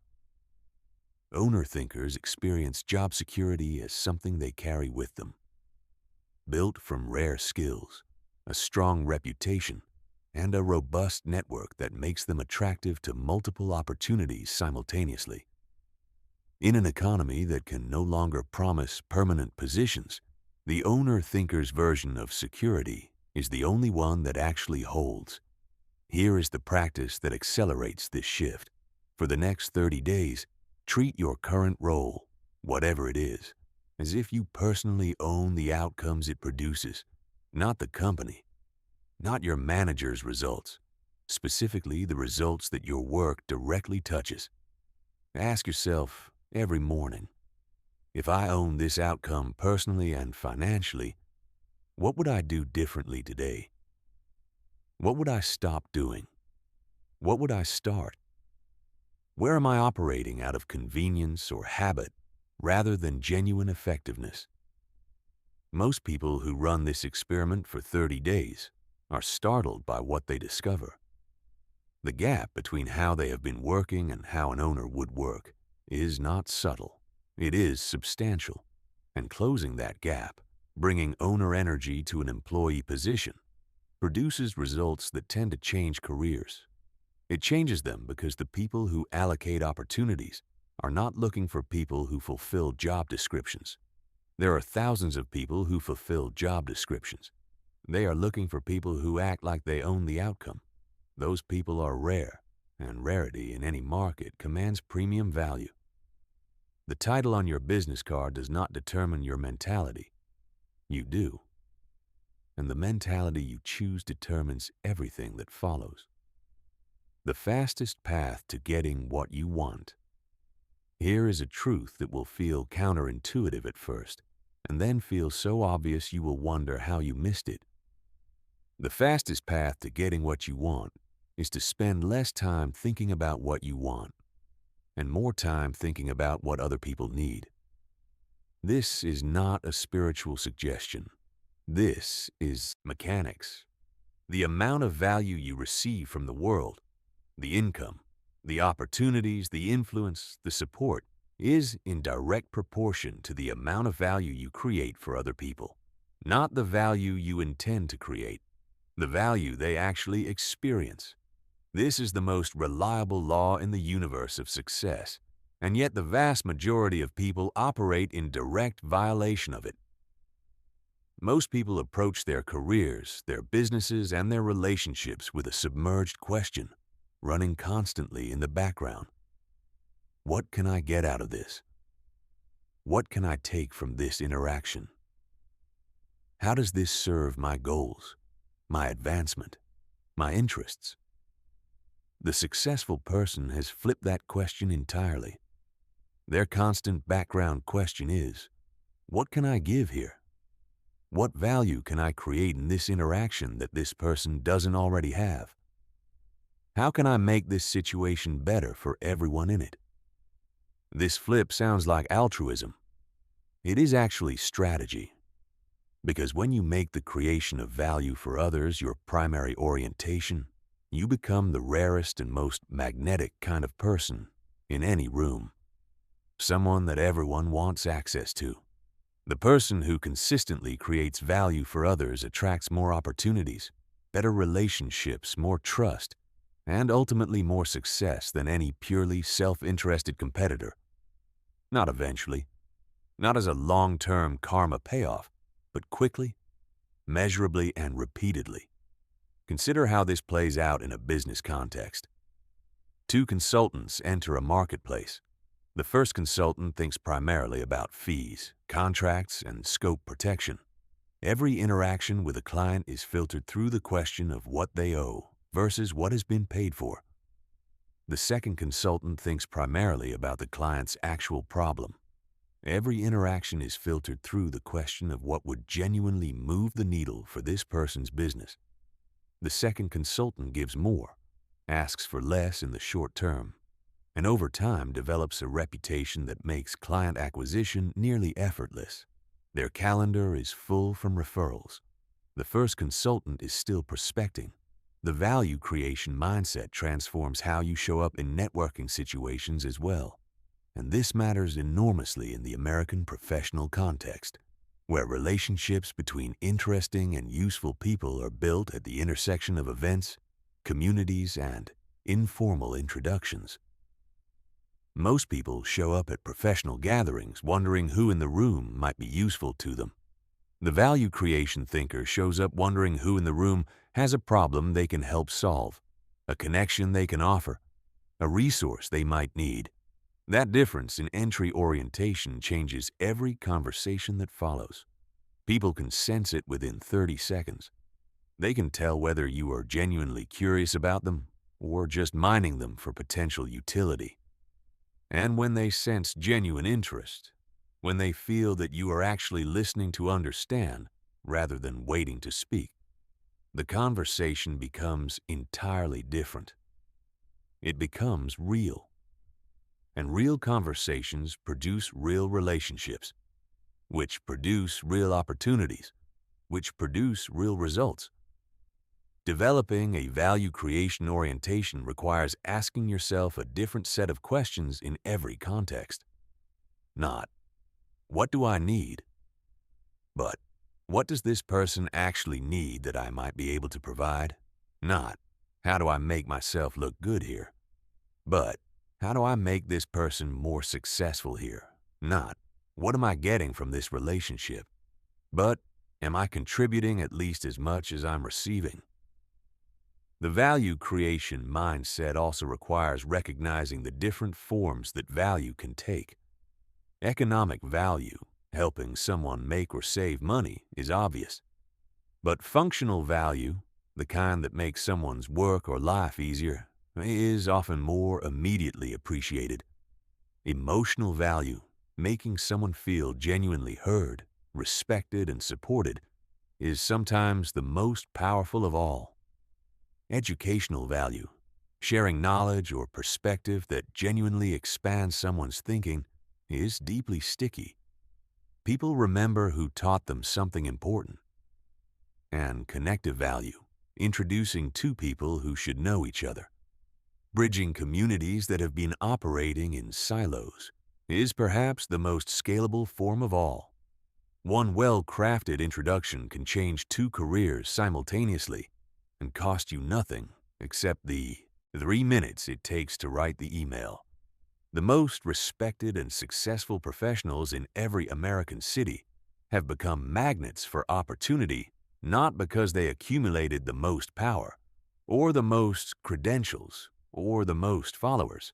Owner thinkers experience job security as something they carry with them. Built from rare skills, a strong reputation, and a robust network that makes them attractive to multiple opportunities simultaneously. In an economy that can no longer promise permanent positions, the owner thinker's version of security is the only one that actually holds. Here is the practice that accelerates this shift. For the next 30 days, treat your current role, whatever it is, as if you personally own the outcomes it produces, not the company, not your manager's results, specifically the results that your work directly touches. Ask yourself every morning, if I own this outcome personally and financially, What would I do differently today? What would I stop doing? What would I start? Where am I operating out of convenience or habit rather than genuine effectiveness? Most people who run this experiment for 30 days are startled by what they discover. The gap between how they have been working and how an owner would work is not subtle. It is substantial. And closing that gap, bringing owner energy to an employee position, produces results that tend to change careers. It changes them because the people who allocate opportunities are not looking for people who fulfill job descriptions. There are thousands of people who fulfill job descriptions. They are looking for people who act like they own the outcome. Those people are rare, and rarity in any market commands premium value. The title on your business card does not determine your mentality. You do. And the mentality you choose determines everything that follows. The fastest path to getting what you want. Here is a truth that will feel counterintuitive at first, and then feel so obvious you will wonder how you missed it. The fastest path to getting what you want is to spend less time thinking about what you want and more time thinking about what other people need. This is not a spiritual suggestion. This is mechanics. The amount of value you receive from the world, the income, the opportunities, the influence, the support, is in direct proportion to the amount of value you create for other people. Not the value you intend to create, the value they actually experience. This is the most reliable law in the universe of success, and yet the vast majority of people operate in direct violation of it. Most people approach their careers, their businesses, and their relationships with a submerged question, running constantly in the background. What can I get out of this? What can I take from this interaction? How does this serve my goals, my advancement, my interests? The successful person has flipped that question entirely. Their constant background question is, what can I give here? What value can I create in this interaction that this person doesn't already have? How can I make this situation better for everyone in it? This flip sounds like altruism. It is actually strategy. Because when you make the creation of value for others your primary orientation, you become the rarest and most magnetic kind of person in any room. Someone that everyone wants access to. The person who consistently creates value for others attracts more opportunities, better relationships, more trust, and ultimately more success than any purely self-interested competitor. Not eventually, not as a long-term karma payoff, but quickly, measurably, and repeatedly. Consider how this plays out in a business context. Two consultants enter a marketplace. The first consultant thinks primarily about fees, contracts, and scope protection. Every interaction with a client is filtered through the question of what they owe versus what has been paid for. The second consultant thinks primarily about the client's actual problem. Every interaction is filtered through the question of what would genuinely move the needle for this person's business. The second consultant gives more, asks for less in the short term, and over time develops a reputation that makes client acquisition nearly effortless. Their calendar is full from referrals. The first consultant is still prospecting. The value creation mindset transforms how you show up in networking situations as well. And this matters enormously in the American professional context, where relationships between interesting and useful people are built at the intersection of events, communities, and informal introductions. Most people show up at professional gatherings wondering who in the room might be useful to them. The value creation thinker shows up wondering who in the room has a problem they can help solve, a connection they can offer, a resource they might need. That difference in entry orientation changes every conversation that follows. People can sense it within 30 seconds. They can tell whether you are genuinely curious about them or just mining them for potential utility. And when they sense genuine interest, when they feel that you are actually listening to understand rather than waiting to speak, the conversation becomes entirely different. It becomes real. And real conversations produce real relationships, which produce real opportunities, which produce real results. Developing a value creation orientation requires asking yourself a different set of questions in every context. Not, what do I need? But, what does this person actually need that I might be able to provide? Not, how do I make myself look good here? But, how do I make this person more successful here? Not, what am I getting from this relationship? But, am I contributing at least as much as I'm receiving? The value creation mindset also requires recognizing the different forms that value can take. Economic value, helping someone make or save money, is obvious. But functional value, the kind that makes someone's work or life easier, is often more immediately appreciated. Emotional value, making someone feel genuinely heard, respected, and supported, is sometimes the most powerful of all. Educational value, sharing knowledge or perspective that genuinely expands someone's thinking, is deeply sticky. People remember who taught them something important. And connective value, introducing two people who should know each other, bridging communities that have been operating in silos, is perhaps the most scalable form of all. One well-crafted introduction can change two careers simultaneously and cost you nothing except the 3 minutes it takes to write the email. The most respected and successful professionals in every American city have become magnets for opportunity, not because they accumulated the most power, or the most credentials, or the most followers.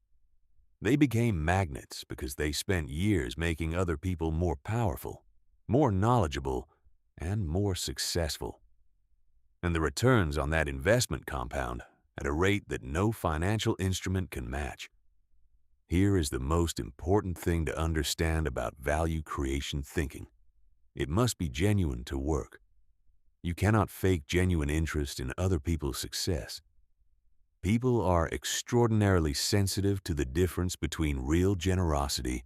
They became magnets because they spent years making other people more powerful, more knowledgeable, and more successful. And the returns on that investment compound at a rate that no financial instrument can match. Here is the most important thing to understand about value creation thinking. It must be genuine to work. You cannot fake genuine interest in other people's success. People are extraordinarily sensitive to the difference between real generosity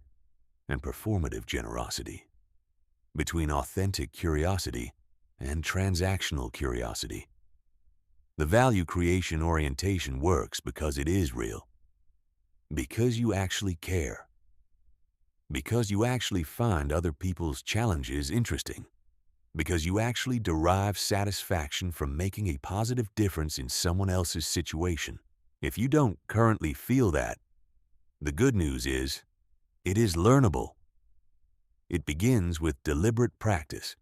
and performative generosity, between authentic curiosity and transactional curiosity. The value creation orientation works because it is real, because you actually care, because you actually find other people's challenges interesting, because you actually derive satisfaction from making a positive difference in someone else's situation. If you don't currently feel that, the good news is, it is learnable. It begins with deliberate practice.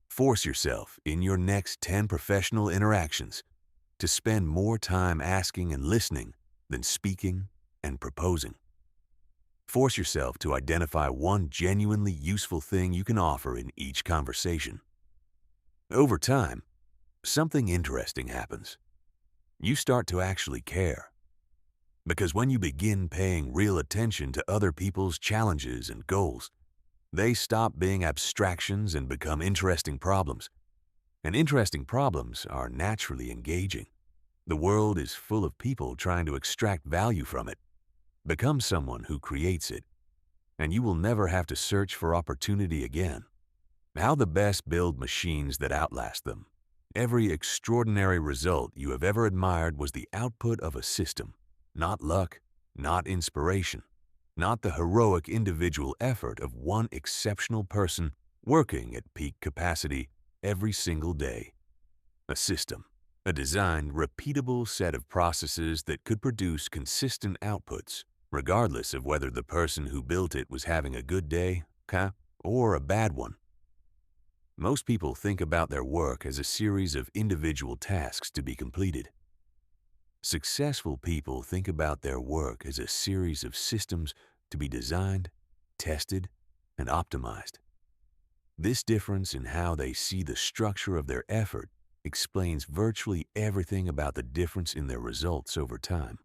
Force yourself in your next 10 professional interactions to spend more time asking and listening than speaking and proposing. Force yourself to identify one genuinely useful thing you can offer in each conversation. Over time, something interesting happens. You start to actually care. Because when you begin paying real attention to other people's challenges and goals, they stop being abstractions and become interesting problems. And interesting problems are naturally engaging. The world is full of people trying to extract value from it. Become someone who creates it, and you will never have to search for opportunity again. How the best build machines that outlast them. Every extraordinary result you have ever admired was the output of a system, not luck, not inspiration. Not the heroic individual effort of one exceptional person working at peak capacity every single day. A system, a designed, repeatable set of processes that could produce consistent outputs, regardless of whether the person who built it was having a good day, or a bad one. Most people think about their work as a series of individual tasks to be completed. Successful people think about their work as a series of systems to be designed, tested, and optimized. This difference in how they see the structure of their effort explains virtually everything about the difference in their results over time.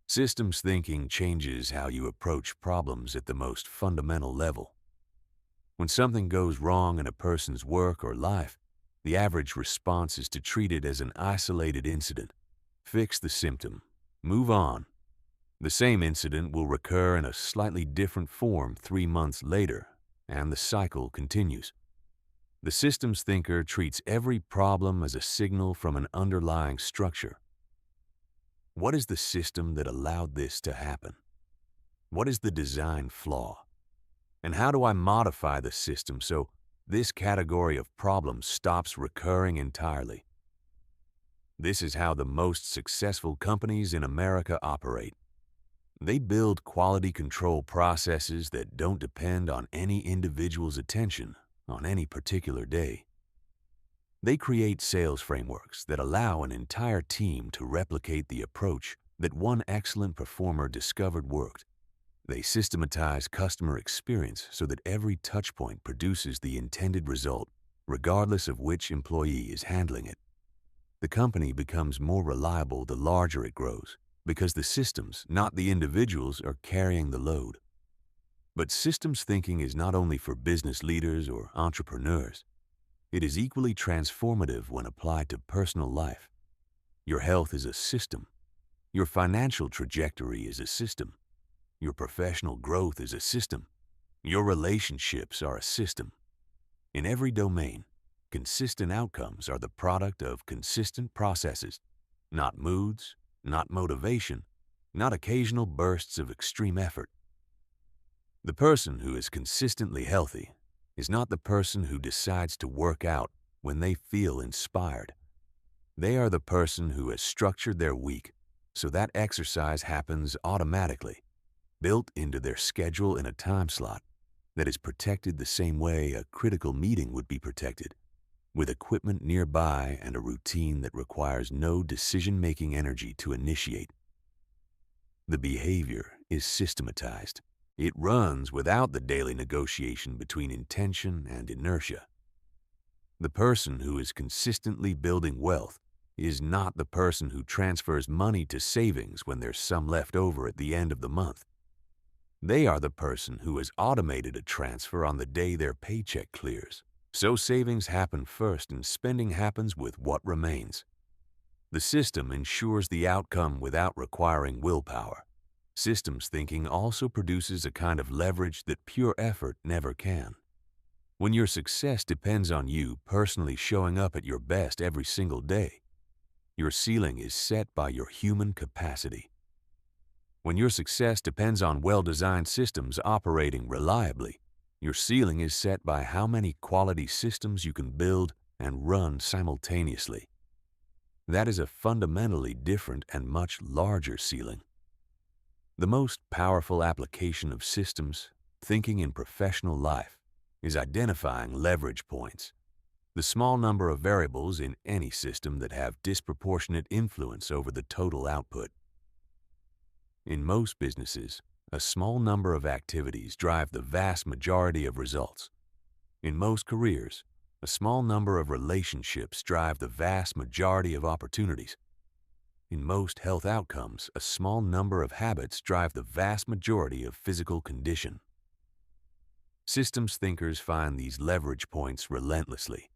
Systems thinking changes how you approach problems at the most fundamental level. When something goes wrong in a person's work or life, the average response is to treat it as an isolated incident, fix the symptom, move on. The same incident will recur in a slightly different form 3 months later, and the cycle continues. The systems thinker treats every problem as a signal from an underlying structure. What is the system that allowed this to happen? What is the design flaw? And how do I modify the system so this category of problem stops recurring entirely? This is how the most successful companies in America operate. They build quality control processes that don't depend on any individual's attention on any particular day. They create sales frameworks that allow an entire team to replicate the approach that one excellent performer discovered worked. They systematize customer experience so that every touchpoint produces the intended result, regardless of which employee is handling it. The company becomes more reliable the larger it grows, because the systems, not the individuals, are carrying the load. But systems thinking is not only for business leaders or entrepreneurs. It is equally transformative when applied to personal life. Your health is a system. Your financial trajectory is a system. Your professional growth is a system. Your relationships are a system. In every domain, consistent outcomes are the product of consistent processes, not moods, not motivation, not occasional bursts of extreme effort. The person who is consistently healthy is not the person who decides to work out when they feel inspired. They are the person who has structured their week so that exercise happens automatically, built into their schedule in a time slot that is protected the same way a critical meeting would be protected, with equipment nearby and a routine that requires no decision-making energy to initiate. The behavior is systematized. It runs without the daily negotiation between intention and inertia. The person who is consistently building wealth is not the person who transfers money to savings when there's some left over at the end of the month. They are the person who has automated a transfer on the day their paycheck clears. So savings happen first and spending happens with what remains. The system ensures the outcome without requiring willpower. Systems thinking also produces a kind of leverage that pure effort never can. When your success depends on you personally showing up at your best every single day, your ceiling is set by your human capacity. When your success depends on well-designed systems operating reliably, your ceiling is set by how many quality systems you can build and run simultaneously. That is a fundamentally different and much larger ceiling. The most powerful application of systems thinking in professional life is identifying leverage points, the small number of variables in any system that have disproportionate influence over the total output. In most businesses, a small number of activities drive the vast majority of results. In most careers, a small number of relationships drive the vast majority of opportunities. In most health outcomes, a small number of habits drive the vast majority of physical condition. Systems thinkers find these leverage points relentlessly.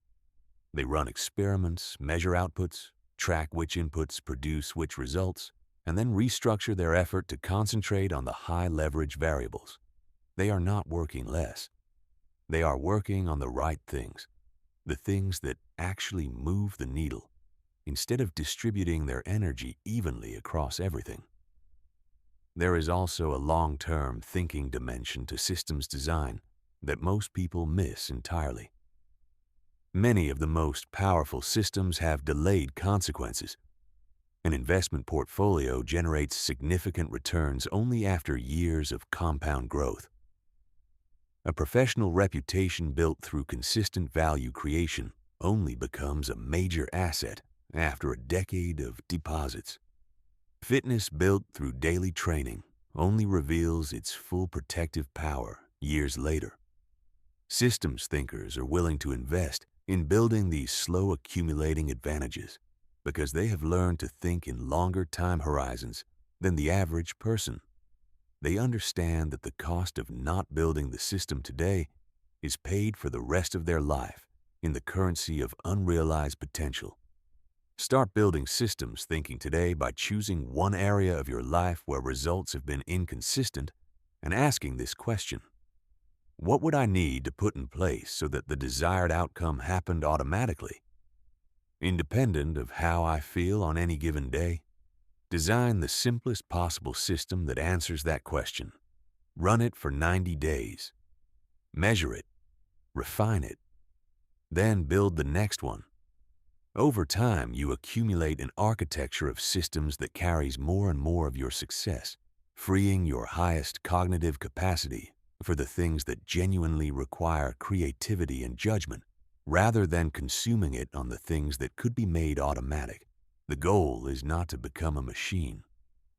They run experiments, measure outputs, track which inputs produce which results, and then restructure their effort to concentrate on the high leverage variables. They are not working less. They are working on the right things, the things that actually move the needle, instead of distributing their energy evenly across everything. There is also a long-term thinking dimension to systems design that most people miss entirely. Many of the most powerful systems have delayed consequences. An investment portfolio generates significant returns only after years of compound growth. A professional reputation built through consistent value creation only becomes a major asset after a decade of deposits. Fitness built through daily training only reveals its full protective power years later. Systems thinkers are willing to invest in building these slow accumulating advantages because they have learned to think in longer time horizons than the average person. They understand that the cost of not building the system today is paid for the rest of their life in the currency of unrealized potential. Start building systems thinking today by choosing one area of your life where results have been inconsistent and asking this question: what would I need to put in place so that the desired outcome happened automatically? Independent of how I feel on any given day, design the simplest possible system that answers that question. Run it for 90 days. Measure it. Refine it. Then build the next one. Over time, you accumulate an architecture of systems that carries more and more of your success, freeing your highest cognitive capacity for the things that genuinely require creativity and judgment, rather than consuming it on the things that could be made automatic. The goal is not to become a machine.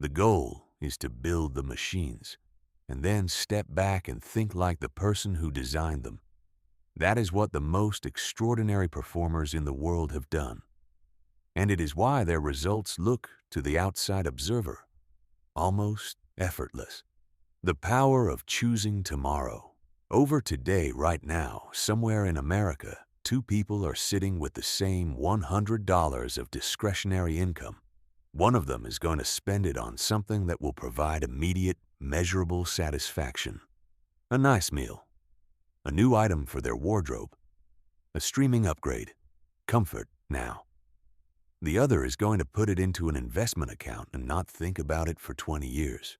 The goal is to build the machines, and then step back and think like the person who designed them. That is what the most extraordinary performers in the world have done. And it is why their results look, to the outside observer, almost effortless. The power of choosing tomorrow. Over today, right now, somewhere in America, two people are sitting with the same $100 of discretionary income. One of them is going to spend it on something that will provide immediate, measurable satisfaction. A nice meal. A new item for their wardrobe. A streaming upgrade. Comfort now. The other is going to put it into an investment account and not think about it for 20 years.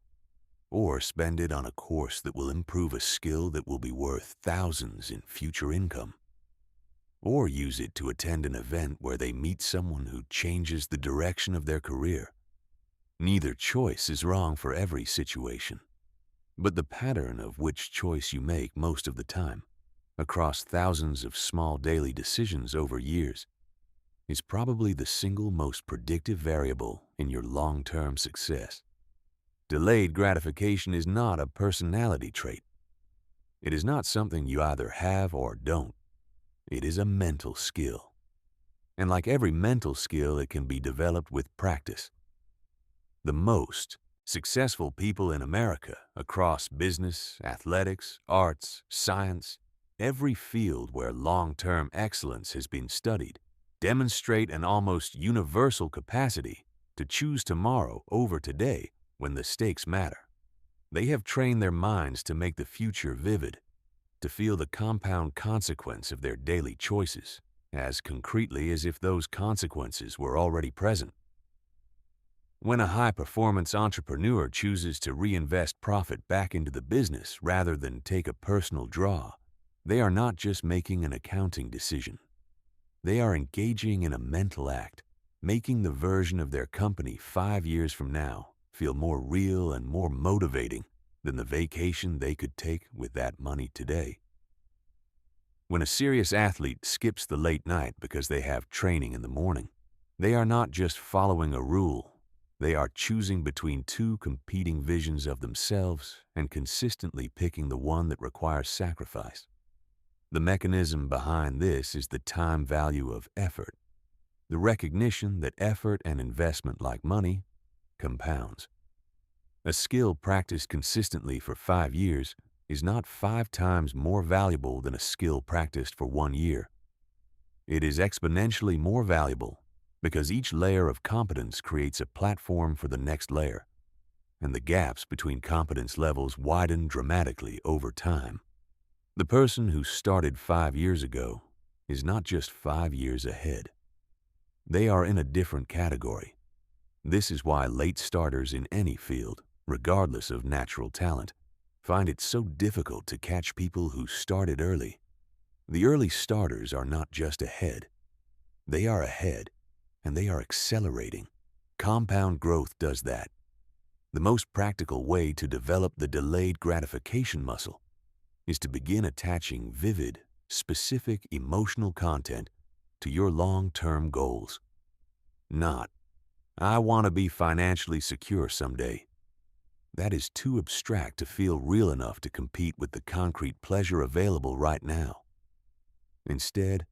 Or spend it on a course that will improve a skill that will be worth thousands in future income. Or use it to attend an event where they meet someone who changes the direction of their career. Neither choice is wrong for every situation, but the pattern of which choice you make most of the time, across thousands of small daily decisions over years, is probably the single most predictive variable in your long-term success. Delayed gratification is not a personality trait. It is not something you either have or don't. It is a mental skill. And like every mental skill, it can be developed with practice. The most successful people in America, across business, athletics, arts, science, every field where long-term excellence has been studied, demonstrate an almost universal capacity to choose tomorrow over today when the stakes matter. They have trained their minds to make the future vivid, to feel the compound consequence of their daily choices, as concretely as if those consequences were already present. When a high-performance entrepreneur chooses to reinvest profit back into the business rather than take a personal draw, they are not just making an accounting decision. They are engaging in a mental act, making the version of their company 5 years from now feel more real and more motivating than the vacation they could take with that money today. When a serious athlete skips the late night because they have training in the morning, they are not just following a rule. They are choosing between two competing visions of themselves and consistently picking the one that requires sacrifice. The mechanism behind this is the time value of effort, the recognition that effort and investment, like money, compounds. A skill practiced consistently for 5 years is not 5 times more valuable than a skill practiced for 1 year. It is exponentially more valuable because each layer of competence creates a platform for the next layer, and the gaps between competence levels widen dramatically over time. The person who started 5 years ago is not just 5 years ahead. They are in a different category. This is why late starters in any field, regardless of natural talent, find it so difficult to catch people who started early. The early starters are not just ahead. They are ahead, and they are accelerating. Compound growth does that. The most practical way to develop the delayed gratification muscle is to begin attaching vivid, specific emotional content to your long-term goals. Not, I want to be financially secure someday. That is too abstract to feel real enough to compete with the concrete pleasure available right now. Instead,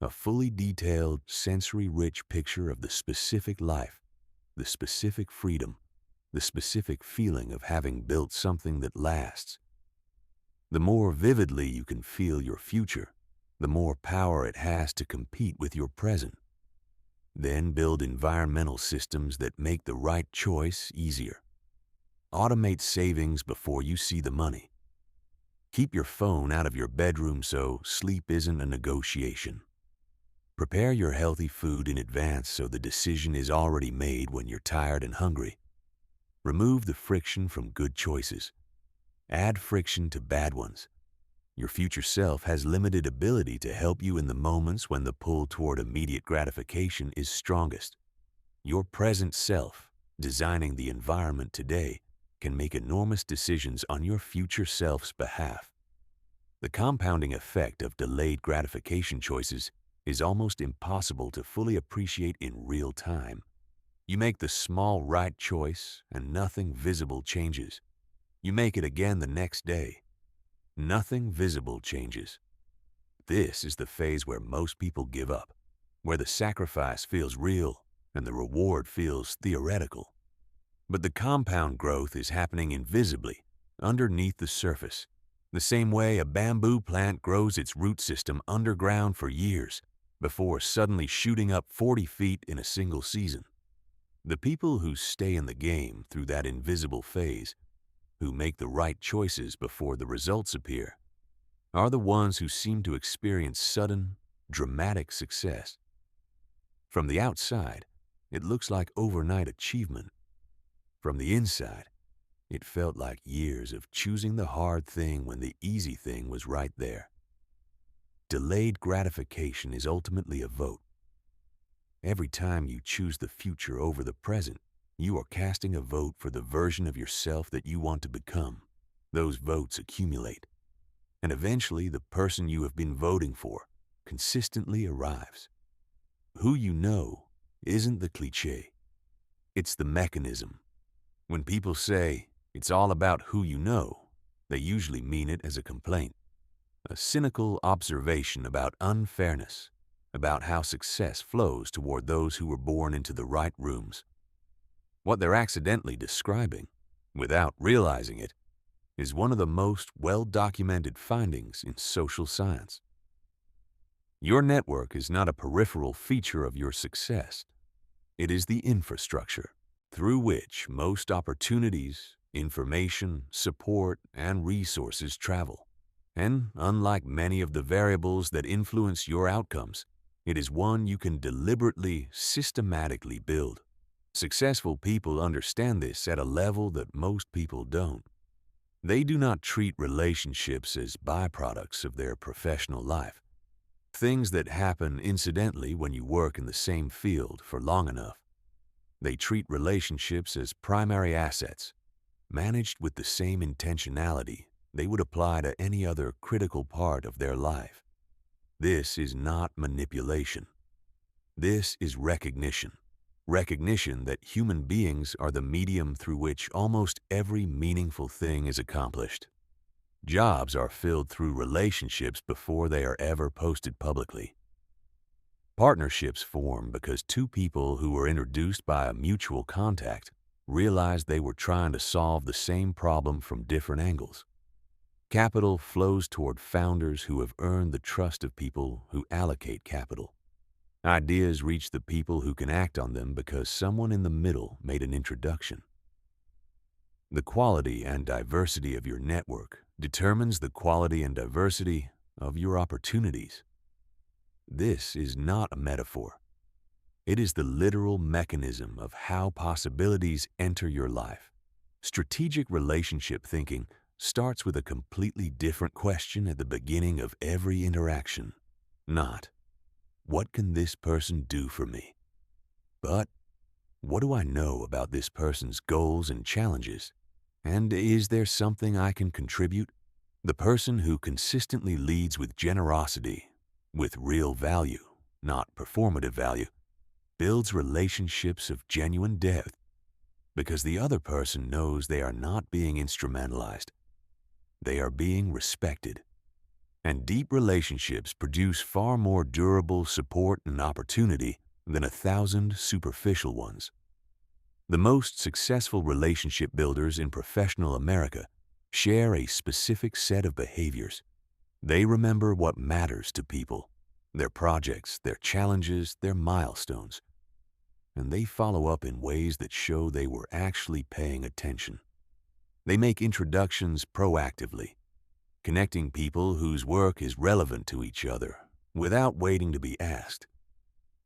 a fully detailed, sensory-rich picture of the specific life, the specific freedom, the specific feeling of having built something that lasts. The more vividly you can feel your future, the more power it has to compete with your present. Then build environmental systems that make the right choice easier. Automate savings before you see the money. Keep your phone out of your bedroom so sleep isn't a negotiation. Prepare your healthy food in advance so the decision is already made when you're tired and hungry. Remove the friction from good choices. Add friction to bad ones. Your future self has limited ability to help you in the moments when the pull toward immediate gratification is strongest. Your present self, designing the environment today, can make enormous decisions on your future self's behalf. The compounding effect of delayed gratification choices is almost impossible to fully appreciate in real time. You make the small right choice and nothing visible changes. You make it again the next day. Nothing visible changes. This is the phase where most people give up, where the sacrifice feels real and the reward feels theoretical. But the compound growth is happening invisibly, underneath the surface, the same way a bamboo plant grows its root system underground for years before suddenly shooting up 40 feet in a single season. The people who stay in the game through that invisible phase, who make the right choices before the results appear, are the ones who seem to experience sudden, dramatic success. From the outside, it looks like overnight achievement. From the inside, it felt like years of choosing the hard thing when the easy thing was right there. Delayed gratification is ultimately a vote. Every time you choose the future over the present, you are casting a vote for the version of yourself that you want to become. Those votes accumulate, and eventually the person you have been voting for consistently arrives. Who you know isn't the cliché. It's the mechanism. When people say, "It's all about who you know," they usually mean it as a complaint, a cynical observation about unfairness, about how success flows toward those who were born into the right rooms. What they're accidentally describing, without realizing it, is one of the most well-documented findings in social science. Your network is not a peripheral feature of your success. It is the infrastructure through which most opportunities, information, support, and resources travel. And unlike many of the variables that influence your outcomes, it is one you can deliberately, systematically build. Successful people understand this at a level that most people don't. They do not treat relationships as byproducts of their professional life, things that happen incidentally when you work in the same field for long enough. They treat relationships as primary assets, managed with the same intentionality they would apply to any other critical part of their life. This is not manipulation. This is recognition. Recognition that human beings are the medium through which almost every meaningful thing is accomplished. Jobs are filled through relationships before they are ever posted publicly. Partnerships form because two people who were introduced by a mutual contact realized they were trying to solve the same problem from different angles. Capital flows toward founders who have earned the trust of people who allocate capital. Ideas reach the people who can act on them because someone in the middle made an introduction. The quality and diversity of your network determines the quality and diversity of your opportunities. This is not a metaphor. It is the literal mechanism of how possibilities enter your life. Strategic relationship thinking starts with a completely different question at the beginning of every interaction. Not, "What can this person do for me?" but, "What do I know about this person's goals and challenges? And is there something I can contribute?" The person who consistently leads with generosity, with real value, not performative value, builds relationships of genuine depth because the other person knows they are not being instrumentalized. They are being respected. And deep relationships produce far more durable support and opportunity than 1,000 superficial ones. The most successful relationship builders in professional America share a specific set of behaviors. They remember what matters to people, their projects, their challenges, their milestones, and they follow up in ways that show they were actually paying attention. They make introductions proactively, connecting people whose work is relevant to each other without waiting to be asked.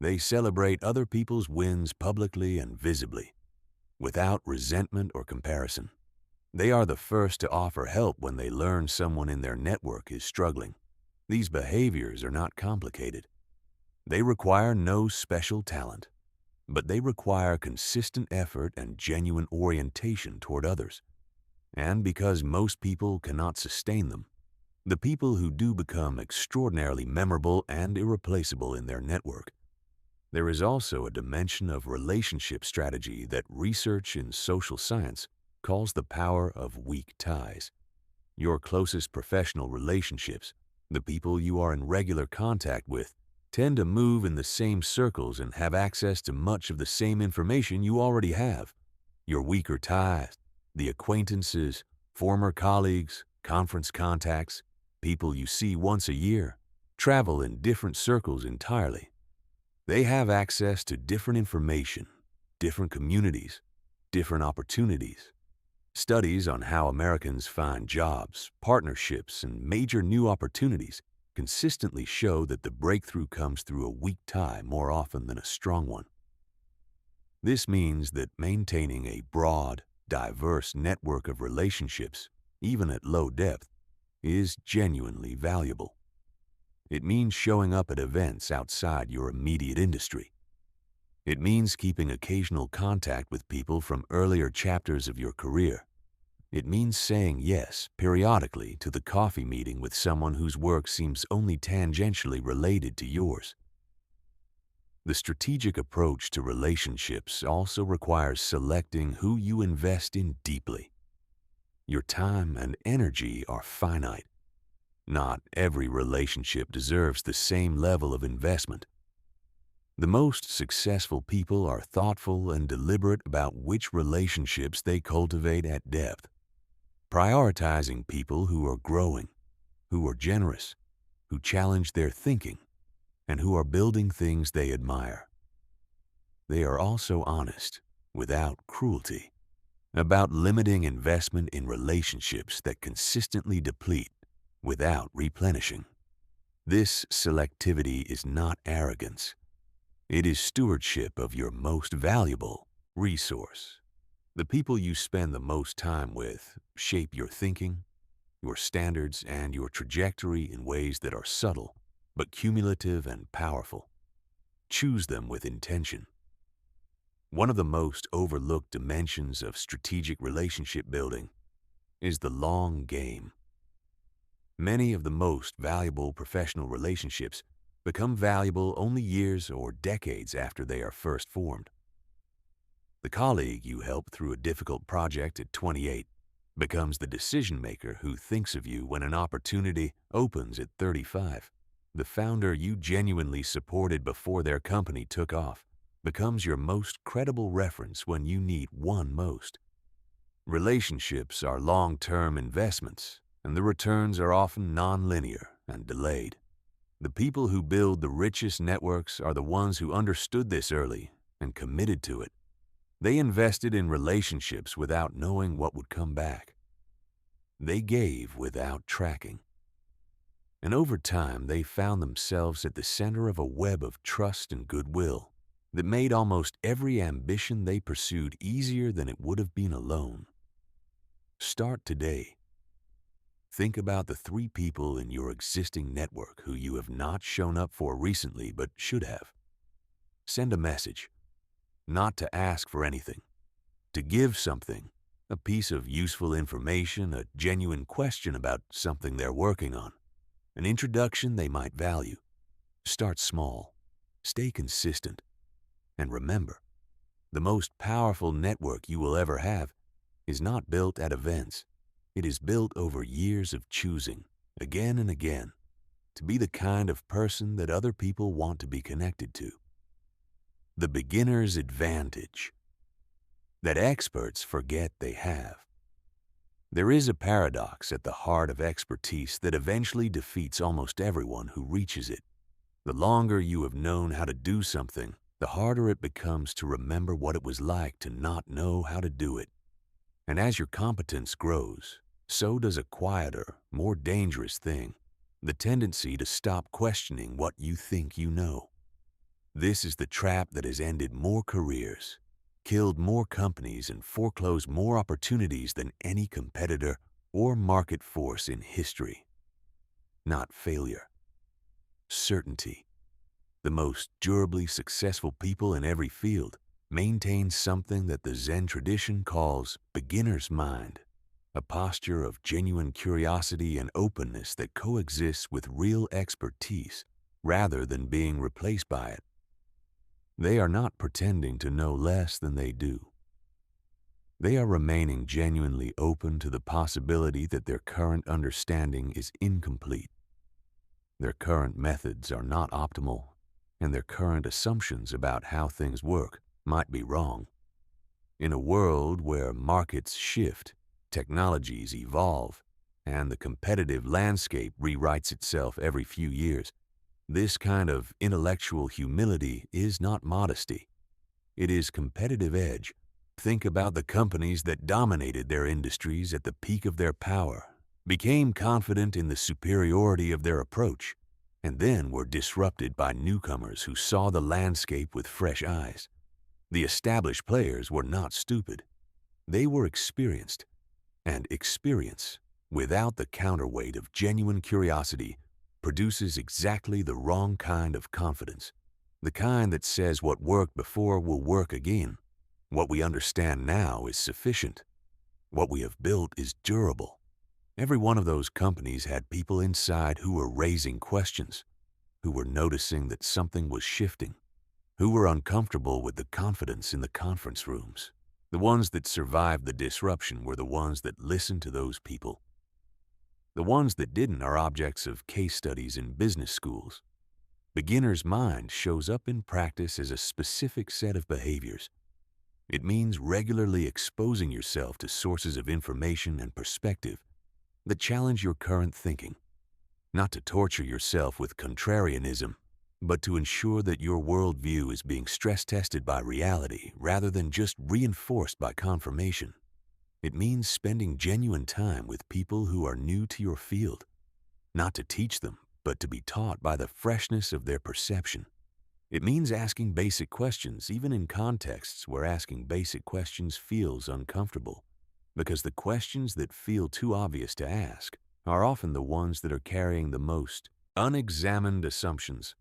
They celebrate other people's wins publicly and visibly, without resentment or comparison. They are the first to offer help when they learn someone in their network is struggling. These behaviors are not complicated. They require no special talent, but they require consistent effort and genuine orientation toward others. And because most people cannot sustain them, the people who do become extraordinarily memorable and irreplaceable in their network. There is also a dimension of relationship strategy that research in social science calls the power of weak ties. Your closest professional relationships, the people you are in regular contact with, tend to move in the same circles and have access to much of the same information you already have. Your weaker ties, the acquaintances, former colleagues, conference contacts, people you see once a year, travel in different circles entirely. They have access to different information, different communities, different opportunities. Studies on how Americans find jobs, partnerships, and major new opportunities consistently show that the breakthrough comes through a weak tie more often than a strong one. This means that maintaining a broad, diverse network of relationships, even at low depth, is genuinely valuable. It means showing up at events outside your immediate industry. It means keeping occasional contact with people from earlier chapters of your career. It means saying yes periodically to the coffee meeting with someone whose work seems only tangentially related to yours. The strategic approach to relationships also requires selecting who you invest in deeply. Your time and energy are finite. Not every relationship deserves the same level of investment. The most successful people are thoughtful and deliberate about which relationships they cultivate at depth, prioritizing people who are growing, who are generous, who challenge their thinking, and who are building things they admire. They are also honest, without cruelty, about limiting investment in relationships that consistently deplete without replenishing. This selectivity is not arrogance. It is stewardship of your most valuable resource. The people you spend the most time with shape your thinking, your standards, and your trajectory in ways that are subtle, but cumulative and powerful. Choose them with intention. One of the most overlooked dimensions of strategic relationship building is the long game. Many of the most valuable professional relationships become valuable only years or decades after they are first formed. The colleague you help through a difficult project at 28 becomes the decision maker who thinks of you when an opportunity opens at 35. The founder you genuinely supported before their company took off becomes your most credible reference when you need one most. Relationships are long-term investments, and the returns are often non-linear and delayed. The people who build the richest networks are the ones who understood this early and committed to it. They invested in relationships without knowing what would come back. They gave without tracking. And over time, they found themselves at the center of a web of trust and goodwill that made almost every ambition they pursued easier than it would have been alone. Start today. Think about the 3 people in your existing network who you have not shown up for recently but should have. Send a message, not to ask for anything, to give something, a piece of useful information, a genuine question about something they're working on, an introduction they might value. Start small, stay consistent, and remember, the most powerful network you will ever have is not built at events. It is built over years of choosing, again and again, to be the kind of person that other people want to be connected to. The beginner's advantage that experts forget they have. There is a paradox at the heart of expertise that eventually defeats almost everyone who reaches it. The longer you have known how to do something, the harder it becomes to remember what it was like to not know how to do it. And as your competence grows, so does a quieter, more dangerous thing, the tendency to stop questioning what you think you know. This is the trap that has ended more careers, killed more companies, and foreclosed more opportunities than any competitor or market force in history. Not failure. Certainty. The most durably successful people in every field maintain something that the Zen tradition calls beginner's mind, a posture of genuine curiosity and openness that coexists with real expertise rather than being replaced by it. They are not pretending to know less than they do. They are remaining genuinely open to the possibility that their current understanding is incomplete. Their current methods are not optimal, and their current assumptions about how things work might be wrong. In a world where markets shift, technologies evolve, and the competitive landscape rewrites itself every few years, this kind of intellectual humility is not modesty. It is competitive edge. Think about the companies that dominated their industries at the peak of their power, became confident in the superiority of their approach, and then were disrupted by newcomers who saw the landscape with fresh eyes. The established players were not stupid. They were experienced, and experience, without the counterweight of genuine curiosity, produces exactly the wrong kind of confidence, the kind that says what worked before will work again. What we understand now is sufficient. What we have built is durable. Every one of those companies had people inside who were raising questions, who were noticing that something was shifting, who were uncomfortable with the confidence in the conference rooms. The ones that survived the disruption were the ones that listened to those people. The ones that didn't are objects of case studies in business schools. Beginner's mind shows up in practice as a specific set of behaviors. It means regularly exposing yourself to sources of information and perspective that challenge your current thinking, not to torture yourself with contrarianism, but to ensure that your worldview is being stress-tested by reality rather than just reinforced by confirmation. It means spending genuine time with people who are new to your field, not to teach them, but to be taught by the freshness of their perception. It means asking basic questions, even in contexts where asking basic questions feels uncomfortable, because the questions that feel too obvious to ask are often the ones that are carrying the most unexamined assumptions.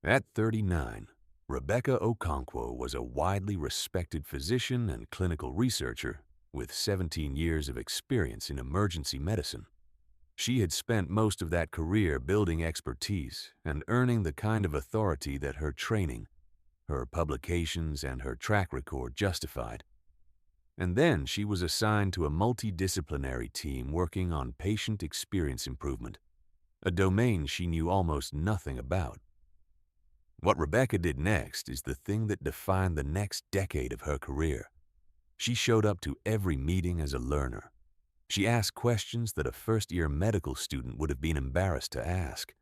At 39, Rebecca Okonkwo was a widely respected physician and clinical researcher with 17 years of experience in emergency medicine. She had spent most of that career building expertise and earning the kind of authority that her training, her publications, and her track record justified. And then she was assigned to a multidisciplinary team working on patient experience improvement, a domain she knew almost nothing about. What Rebecca did next is the thing that defined the next decade of her career. She showed up to every meeting as a learner. She asked questions that a first-year medical student would have been embarrassed to ask.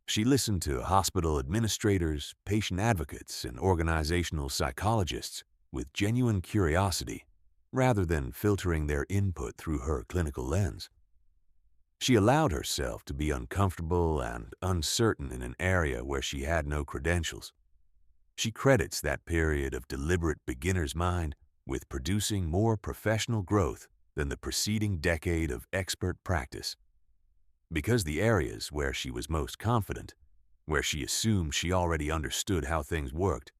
She listened to hospital administrators, patient advocates, and organizational psychologists with genuine curiosity, rather than filtering their input through her clinical lens. She allowed herself to be uncomfortable and uncertain in an area where she had no credentials. She credits that period of deliberate beginner's mind with producing more professional growth than the preceding decade of expert practice. Because the areas where she was most confident, where she assumed she already understood how things worked,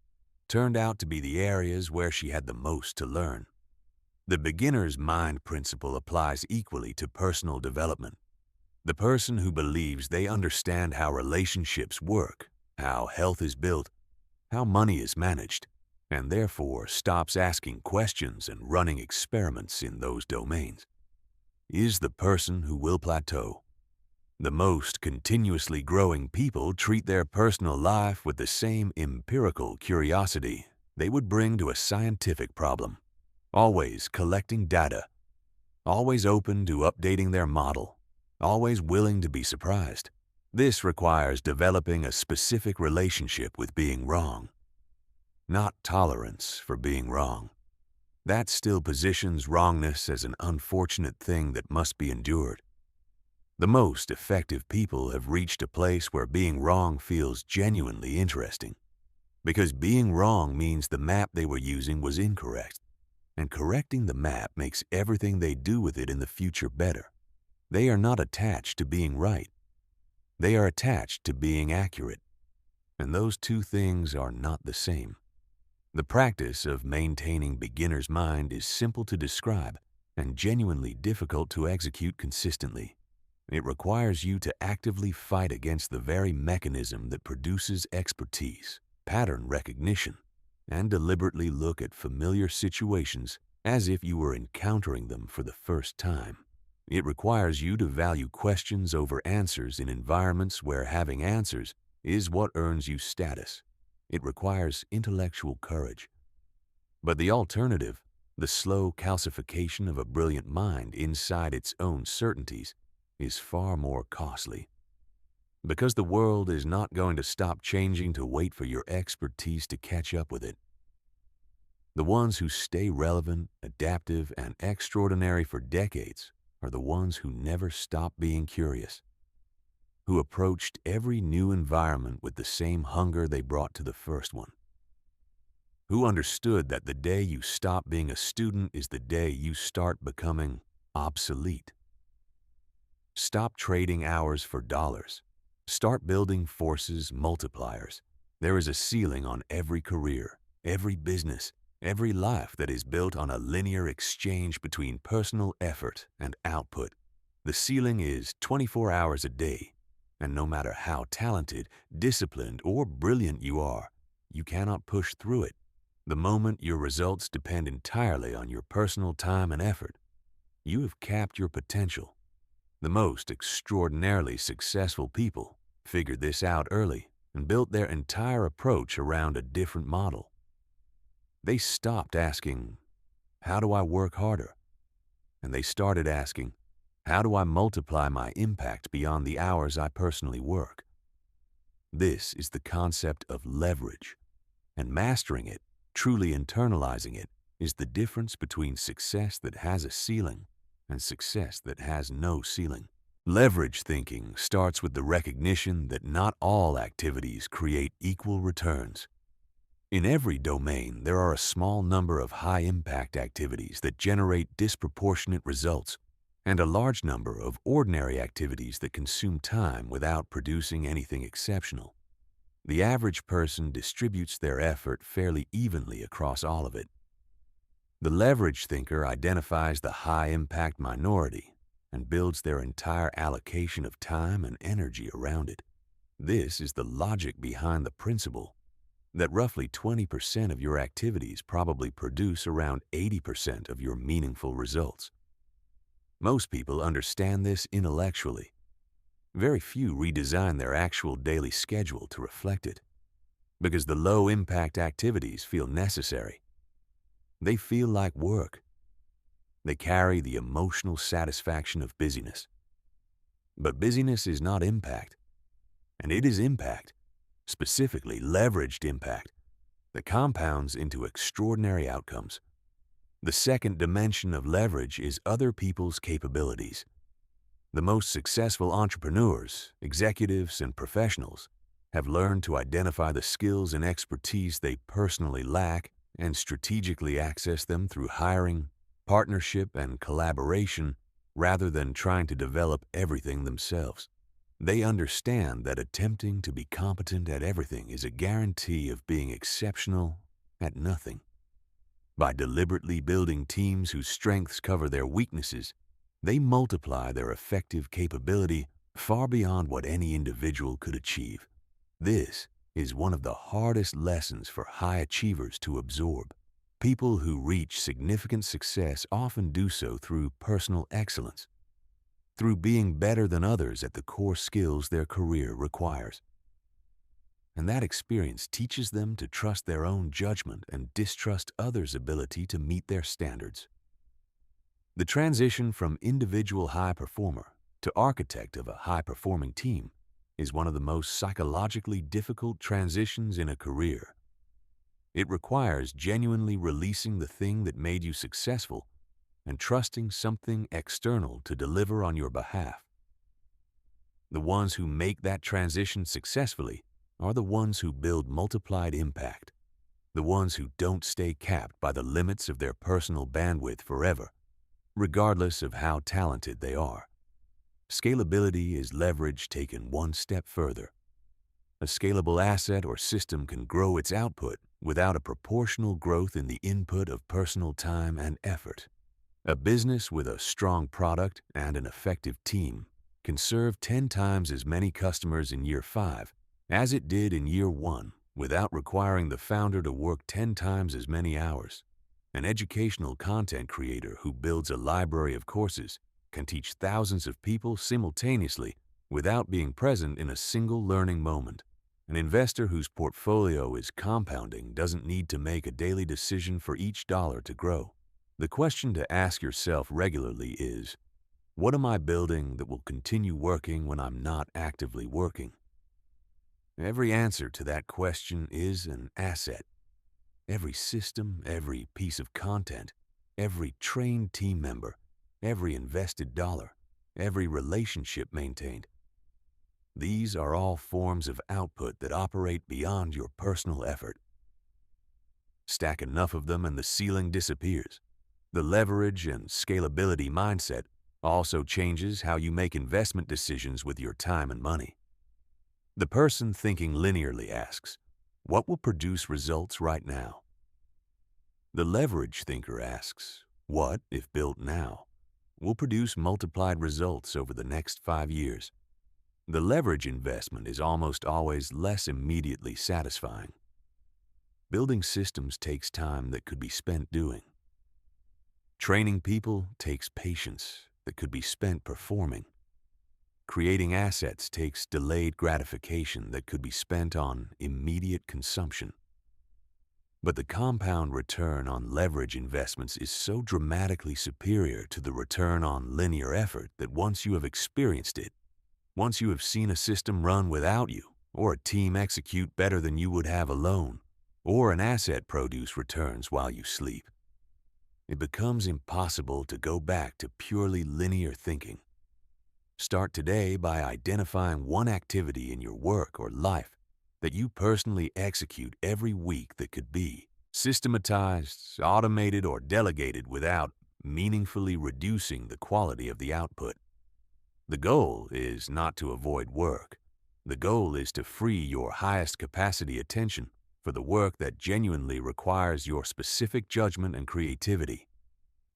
turned out to be the areas where she had the most to learn. The beginner's mind principle applies equally to personal development. The person who believes they understand how relationships work, how health is built, how money is managed, and therefore stops asking questions and running experiments in those domains, is the person who will plateau. The most continuously growing people treat their personal life with the same empirical curiosity they would bring to a scientific problem, always collecting data, always open to updating their model, always willing to be surprised. This requires developing a specific relationship with being wrong, not tolerance for being wrong. That still positions wrongness as an unfortunate thing that must be endured. The most effective people have reached a place where being wrong feels genuinely interesting, because being wrong means the map they were using was incorrect, and correcting the map makes everything they do with it in the future better. They are not attached to being right. They are attached to being accurate, and those two things are not the same. The practice of maintaining beginner's mind is simple to describe and genuinely difficult to execute consistently. It requires you to actively fight against the very mechanism that produces expertise, pattern recognition, and deliberately look at familiar situations as if you were encountering them for the first time. It requires you to value questions over answers in environments where having answers is what earns you status. It requires intellectual courage. But the alternative, the slow calcification of a brilliant mind inside its own certainties, is far more costly. Because the world is not going to stop changing to wait for your expertise to catch up with it. The ones who stay relevant, adaptive, and extraordinary for decades are the ones who never stop being curious, who approached every new environment with the same hunger they brought to the first one, who understood that the day you stop being a student is the day you start becoming obsolete. Stop trading hours for dollars. Start building forces multipliers. There is a ceiling on every career, every business, every life that is built on a linear exchange between personal effort and output. The ceiling is 24 hours a day, and no matter how talented, disciplined, or brilliant you are, you cannot push through it. The moment your results depend entirely on your personal time and effort, you have capped your potential. The most extraordinarily successful people figured this out early and built their entire approach around a different model. They stopped asking, "How do I work harder?" And they started asking, "How do I multiply my impact beyond the hours I personally work?" This is the concept of leverage, and mastering it, truly internalizing it, is the difference between success that has a ceiling and success that has no ceiling. Leverage thinking starts with the recognition that not all activities create equal returns. In every domain, there are a small number of high-impact activities that generate disproportionate results, and a large number of ordinary activities that consume time without producing anything exceptional. The average person distributes their effort fairly evenly across all of it. The leverage thinker identifies the high-impact minority and builds their entire allocation of time and energy around it. This is the logic behind the principle that roughly 20% of your activities probably produce around 80% of your meaningful results. Most people understand this intellectually. Very few redesign their actual daily schedule to reflect it, because the low-impact activities feel necessary. They feel like work. They carry the emotional satisfaction of busyness. But busyness is not impact, and it is impact, specifically leveraged impact, that compounds into extraordinary outcomes. The second dimension of leverage is other people's capabilities. The most successful entrepreneurs, executives, and professionals have learned to identify the skills and expertise they personally lack and strategically access them through hiring, partnership, and collaboration rather than trying to develop everything themselves. They understand that attempting to be competent at everything is a guarantee of being exceptional at nothing. By deliberately building teams whose strengths cover their weaknesses, they multiply their effective capability far beyond what any individual could achieve. This is one of the hardest lessons for high achievers to absorb. People who reach significant success often do so through personal excellence, through being better than others at the core skills their career requires. And that experience teaches them to trust their own judgment and distrust others' ability to meet their standards. The transition from individual high performer to architect of a high-performing team is one of the most psychologically difficult transitions in a career. It requires genuinely releasing the thing that made you successful and trusting something external to deliver on your behalf. The ones who make that transition successfully are the ones who build multiplied impact, the ones who don't stay capped by the limits of their personal bandwidth forever, regardless of how talented they are. Scalability is leverage taken one step further. A scalable asset or system can grow its output without a proportional growth in the input of personal time and effort. A business with a strong product and an effective team can serve 10 times as many customers in year 5 as it did in year 1 without requiring the founder to work 10 times as many hours. An educational content creator who builds a library of courses can teach thousands of people simultaneously without being present in a single learning moment. An investor whose portfolio is compounding doesn't need to make a daily decision for each dollar to grow. The question to ask yourself regularly is, what am I building that will continue working when I'm not actively working? Every answer to that question is an asset. Every system, every piece of content, every trained team member, every invested dollar, every relationship maintained. These are all forms of output that operate beyond your personal effort. Stack enough of them and the ceiling disappears. The leverage and scalability mindset also changes how you make investment decisions with your time and money. The person thinking linearly asks, what will produce results right now? The leverage thinker asks, what, if built now, will produce multiplied results over the next 5 years? The leverage investment is almost always less immediately satisfying. Building systems takes time that could be spent doing. Training people takes patience that could be spent performing. Creating assets takes delayed gratification that could be spent on immediate consumption. But the compound return on leverage investments is so dramatically superior to the return on linear effort that once you have experienced it, once you have seen a system run without you, or a team execute better than you would have alone, or an asset produce returns while you sleep, it becomes impossible to go back to purely linear thinking. Start today by identifying one activity in your work or life that you personally execute every week that could be systematized, automated, or delegated without meaningfully reducing the quality of the output. The goal is not to avoid work. The goal is to free your highest capacity attention for the work that genuinely requires your specific judgment and creativity.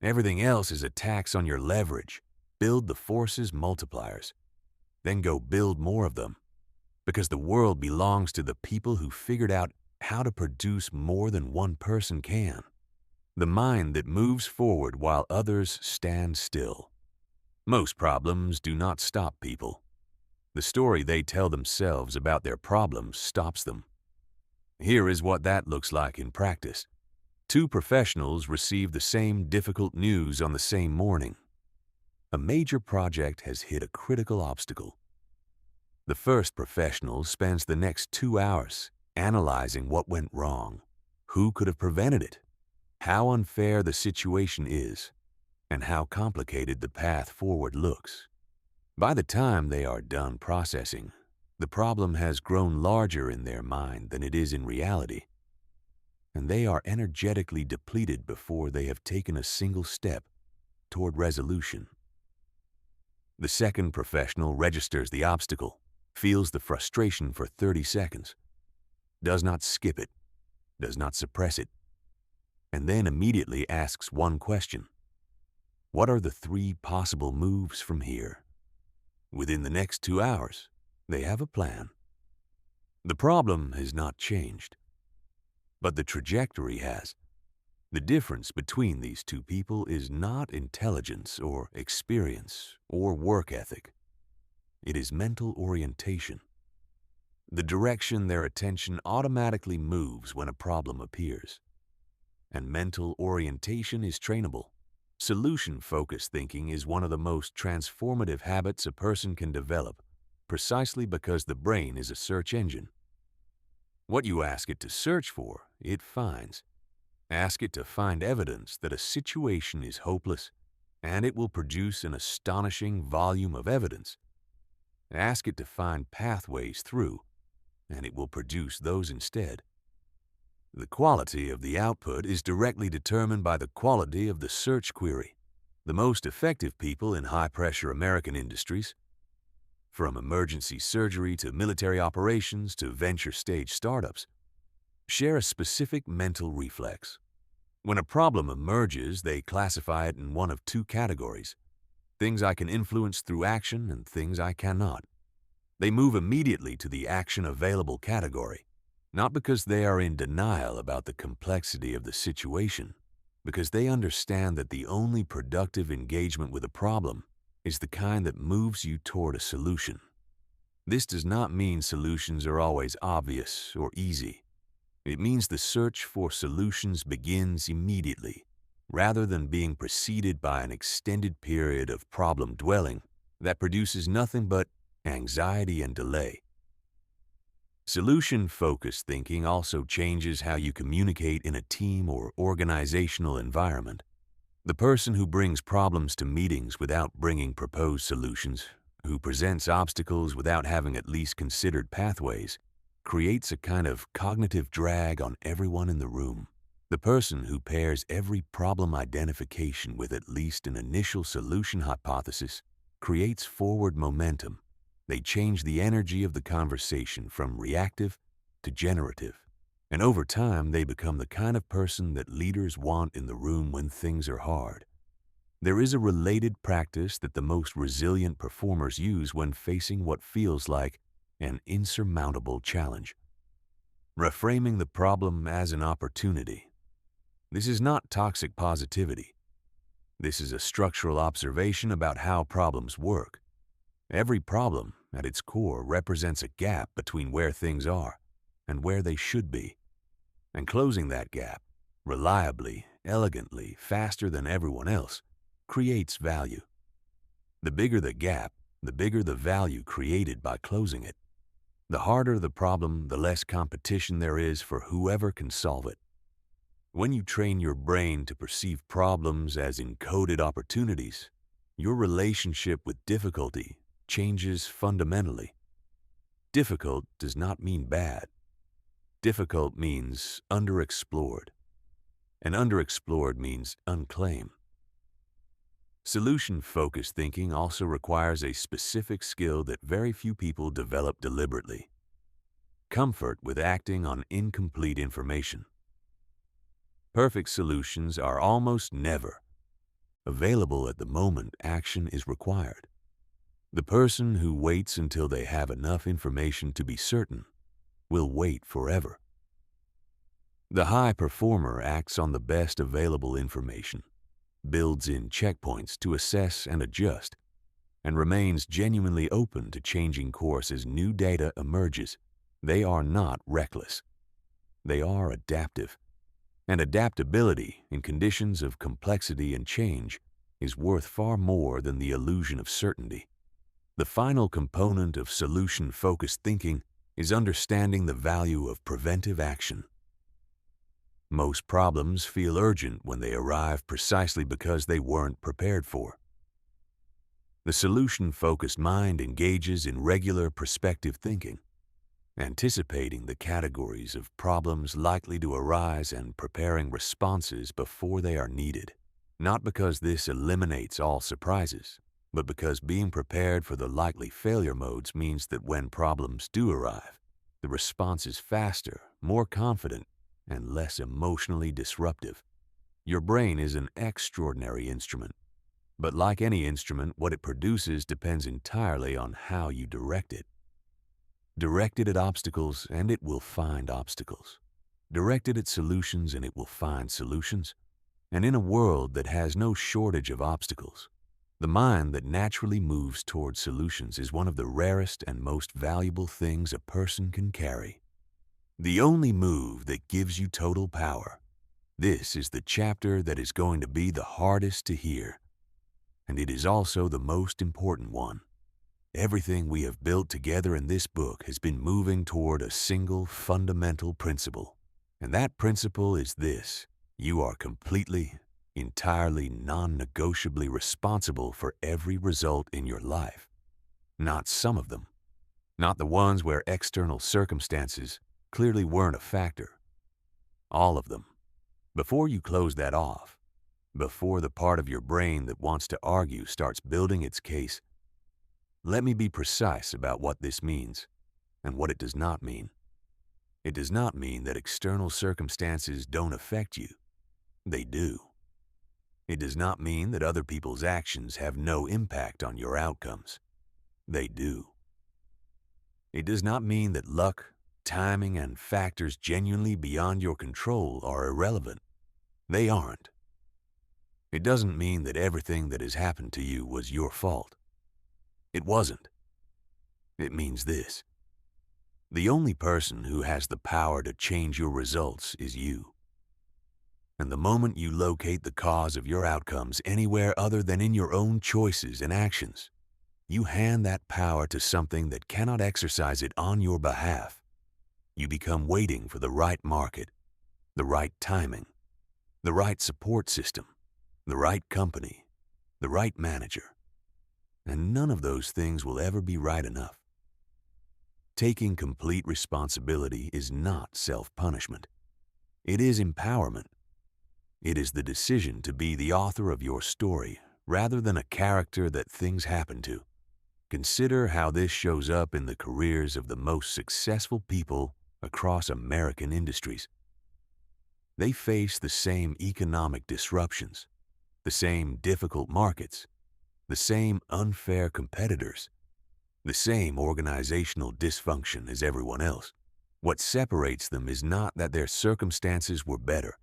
Everything else is a tax on your leverage. Build the forces multipliers. Then go build more of them. Because the world belongs to the people who figured out how to produce more than one person can. The mind that moves forward while others stand still. Most problems do not stop people. The story they tell themselves about their problems stops them. Here is what that looks like in practice. 2 professionals receive the same difficult news on the same morning. A major project has hit a critical obstacle. The first professional spends the next 2 hours analyzing what went wrong, who could have prevented it, how unfair the situation is, and how complicated the path forward looks. By the time they are done processing, the problem has grown larger in their mind than it is in reality, and they are energetically depleted before they have taken a single step toward resolution. The second professional registers the obstacle, feels the frustration for 30 seconds, does not skip it, does not suppress it, and then immediately asks one question. What are the 3 possible moves from here? Within the next 2 hours, they have a plan. The problem has not changed, but the trajectory has. The difference between these 2 people is not intelligence or experience or work ethic. It is mental orientation. The direction their attention automatically moves when a problem appears. And mental orientation is trainable. Solution-focused thinking is one of the most transformative habits a person can develop, precisely because the brain is a search engine. What you ask it to search for, it finds. Ask it to find evidence that a situation is hopeless, and it will produce an astonishing volume of evidence. Ask it to find pathways through, and it will produce those instead. The quality of the output is directly determined by the quality of the search query. The most effective people in high-pressure American industries, from emergency surgery to military operations to venture-stage startups, share a specific mental reflex. When a problem emerges, they classify it in one of two categories: things I can influence through action and things I cannot. They move immediately to the action available category, not because they are in denial about the complexity of the situation, because they understand that the only productive engagement with a problem is the kind that moves you toward a solution. This does not mean solutions are always obvious or easy. It means the search for solutions begins immediately, rather than being preceded by an extended period of problem dwelling that produces nothing but anxiety and delay. Solution-focused thinking also changes how you communicate in a team or organizational environment. The person who brings problems to meetings without bringing proposed solutions, who presents obstacles without having at least considered pathways, creates a kind of cognitive drag on everyone in the room. The person who pairs every problem identification with at least an initial solution hypothesis creates forward momentum. They change the energy of the conversation from reactive to generative. And over time, they become the kind of person that leaders want in the room when things are hard. There is a related practice that the most resilient performers use when facing what feels like an insurmountable challenge: reframing the problem as an opportunity. This is not toxic positivity. This is a structural observation about how problems work. Every problem, at its core, represents a gap between where things are and where they should be. And closing that gap, reliably, elegantly, faster than everyone else, creates value. The bigger the gap, the bigger the value created by closing it. The harder the problem, the less competition there is for whoever can solve it. When you train your brain to perceive problems as encoded opportunities, your relationship with difficulty changes fundamentally. Difficult does not mean bad. Difficult means underexplored, and underexplored means unclaimed. Solution-focused thinking also requires a specific skill that very few people develop deliberately: comfort with acting on incomplete information. Perfect solutions are almost never available at the moment action is required. The person who waits until they have enough information to be certain will wait forever. The high performer acts on the best available information, builds in checkpoints to assess and adjust, and remains genuinely open to changing course as new data emerges. They are not reckless. They are adaptive. And adaptability in conditions of complexity and change is worth far more than the illusion of certainty. The final component of solution-focused thinking is understanding the value of preventive action. Most problems feel urgent when they arrive precisely because they weren't prepared for. The solution-focused mind engages in regular prospective thinking, anticipating the categories of problems likely to arise and preparing responses before they are needed. Not because this eliminates all surprises, but because being prepared for the likely failure modes means that when problems do arrive, the response is faster, more confident, and less emotionally disruptive. Your brain is an extraordinary instrument, but like any instrument, what it produces depends entirely on how you direct it. Direct it at obstacles, and it will find obstacles. Direct it at solutions, and it will find solutions. And in a world that has no shortage of obstacles, the mind that naturally moves toward solutions is one of the rarest and most valuable things a person can carry. The only move that gives you total power, This is the chapter that is going to be the hardest to hear, and it is also the most important one. Everything we have built together in this book has been moving toward a single fundamental principle, and that principle is this: you are completely, entirely, non-negotiably responsible for every result in your life. Not some of them. Not the ones where external circumstances clearly weren't a factor. All of them. Before you close that off, before the part of your brain that wants to argue starts building its case, let me be precise about what this means and what it does not mean. It does not mean that external circumstances don't affect you. They do. It does not mean that other people's actions have no impact on your outcomes. They do. It does not mean that luck, timing, and factors genuinely beyond your control are irrelevant. They aren't. It doesn't mean that everything that has happened to you was your fault. It wasn't. It means this: the only person who has the power to change your results is you. And the moment you locate the cause of your outcomes anywhere other than in your own choices and actions, you hand that power to something that cannot exercise it on your behalf. You become waiting for the right market, the right timing, the right support system, the right company, the right manager. And none of those things will ever be right enough. Taking complete responsibility is not self-punishment. It is empowerment. It is the decision to be the author of your story rather than a character that things happen to. Consider how this shows up in the careers of the most successful people across American industries. They face the same economic disruptions, the same difficult markets, the same unfair competitors, the same organizational dysfunction as everyone else. What separates them is not that their circumstances were better.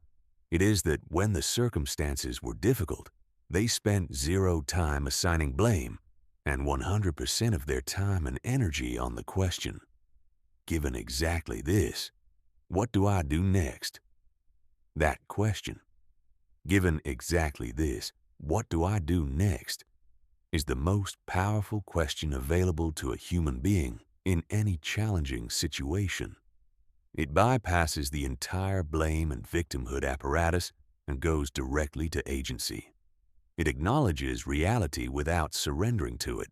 It is that when the circumstances were difficult, they spent zero time assigning blame and 100% of their time and energy on the question, given exactly this, what do I do next? That question, given exactly this, what do I do next, is the most powerful question available to a human being in any challenging situation. It bypasses the entire blame and victimhood apparatus and goes directly to agency. It acknowledges reality without surrendering to it.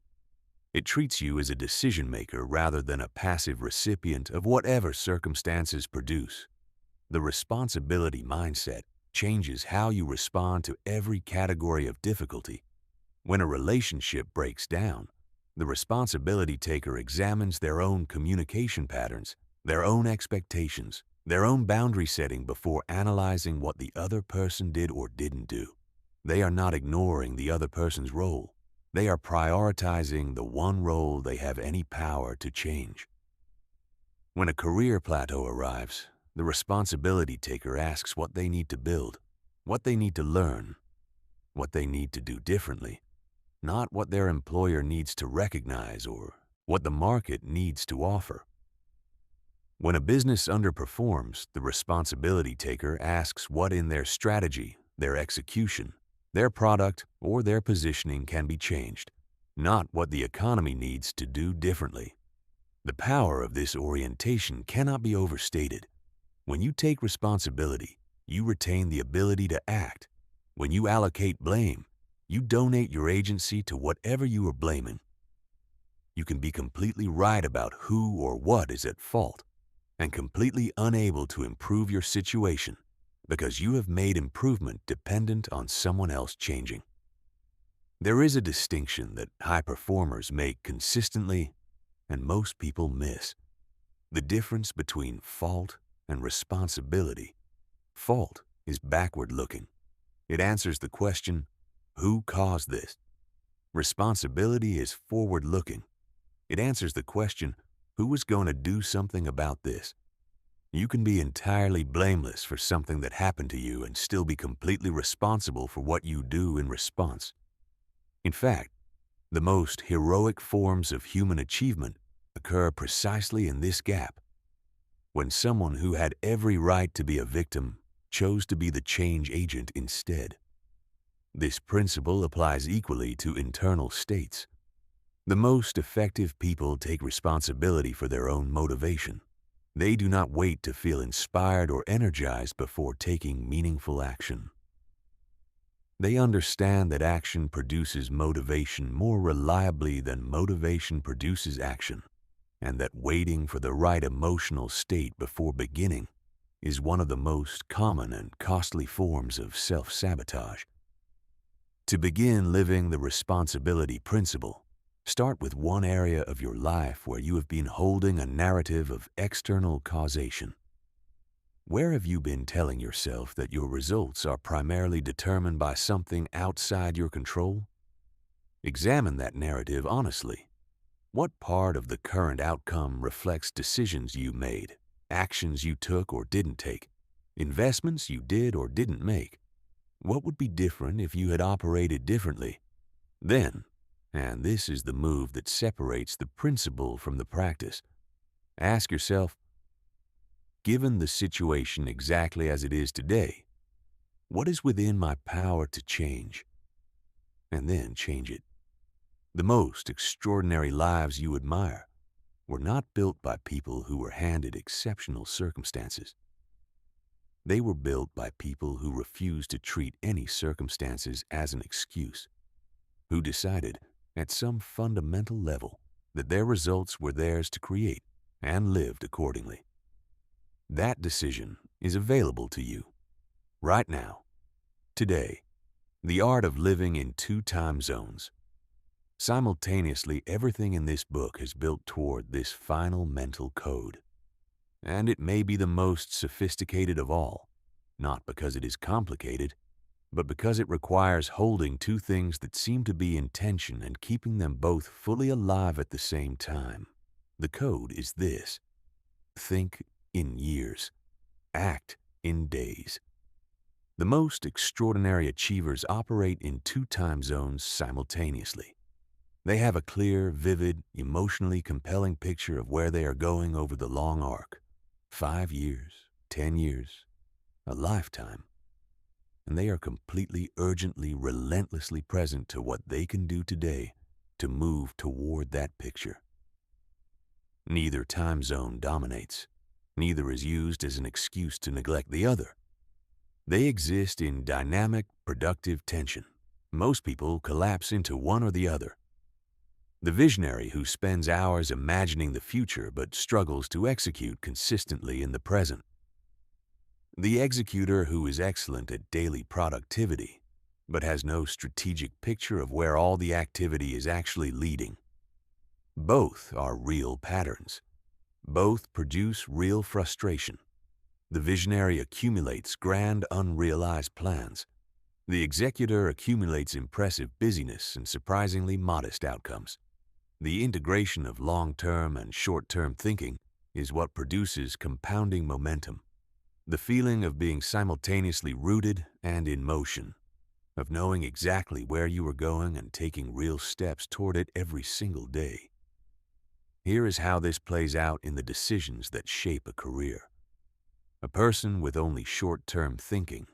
It treats you as a decision maker rather than a passive recipient of whatever circumstances produce. The responsibility mindset changes how you respond to every category of difficulty. When a relationship breaks down, the responsibility taker examines their own communication patterns, their own expectations, their own boundary setting before analyzing what the other person did or didn't do. They are not ignoring the other person's role. They are prioritizing the one role they have any power to change. When a career plateau arrives, the responsibility taker asks what they need to build, what they need to learn, what they need to do differently, not what their employer needs to recognize or what the market needs to offer. When a business underperforms, the responsibility taker asks what in their strategy, their execution, their product, or their positioning can be changed, not what the economy needs to do differently. The power of this orientation cannot be overstated. When you take responsibility, you retain the ability to act. When you allocate blame, you donate your agency to whatever you are blaming. You can be completely right about who or what is at fault and completely unable to improve your situation because you have made improvement dependent on someone else changing. There is a distinction that high performers make consistently and most people miss: the difference between fault and responsibility. Fault is backward-looking. It answers the question, who caused this? Responsibility is forward-looking. It answers the question, who is going to do something about this? You can be entirely blameless for something that happened to you and still be completely responsible for what you do in response. In fact, the most heroic forms of human achievement occur precisely in this gap. When someone who had every right to be a victim chose to be the change agent instead. This principle applies equally to internal states. The most effective people take responsibility for their own motivation. They do not wait to feel inspired or energized before taking meaningful action. They understand that action produces motivation more reliably than motivation produces action, and that waiting for the right emotional state before beginning is one of the most common and costly forms of self-sabotage. To begin living the responsibility principle, start with one area of your life where you have been holding a narrative of external causation. Where have you been telling yourself that your results are primarily determined by something outside your control? Examine that narrative honestly. What part of the current outcome reflects decisions you made, actions you took or didn't take, investments you did or didn't make? What would be different if you had operated differently? Then, and this is the move that separates the principle from the practice, ask yourself, given the situation exactly as it is today, what is within my power to change? And then change it. The most extraordinary lives you admire were not built by people who were handed exceptional circumstances. They were built by people who refused to treat any circumstances as an excuse, who decided at some fundamental level that their results were theirs to create and lived accordingly. That decision is available to you right now, today. The art of living in 2 time zones. Simultaneously, everything in this book is built toward this final mental code. And it may be the most sophisticated of all, not because it is complicated, but because it requires holding 2 things that seem to be in tension and keeping them both fully alive at the same time. The code is this: think in years, act in days. The most extraordinary achievers operate in 2 time zones simultaneously. They have a clear, vivid, emotionally compelling picture of where they are going over the long arc, 5 years, 10 years, a lifetime. And they are completely, urgently, relentlessly present to what they can do today to move toward that picture. Neither time zone dominates. Neither is used as an excuse to neglect the other. They exist in dynamic, productive tension. Most people collapse into one or the other. The visionary who spends hours imagining the future but struggles to execute consistently in the present. The executor who is excellent at daily productivity but has no strategic picture of where all the activity is actually leading. Both are real patterns. Both produce real frustration. The visionary accumulates grand, unrealized plans. The executor accumulates impressive busyness and surprisingly modest outcomes. The integration of long-term and short-term thinking is what produces compounding momentum. The feeling of being simultaneously rooted and in motion, of knowing exactly where you are going and taking real steps toward it every single day. Here is how this plays out in the decisions that shape a career. A person with only short-term thinking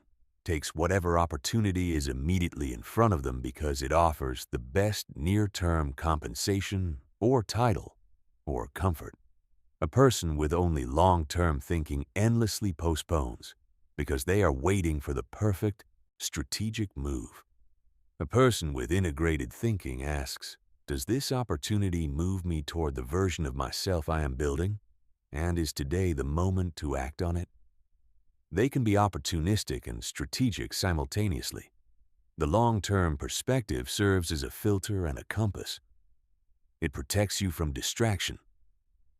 takes whatever opportunity is immediately in front of them because it offers the best near-term compensation or title or comfort. A person with only long-term thinking endlessly postpones because they are waiting for the perfect, strategic move. A person with integrated thinking asks, does this opportunity move me toward the version of myself I am building? And is today the moment to act on it? They can be opportunistic and strategic simultaneously. The long-term perspective serves as a filter and a compass. It protects you from distraction.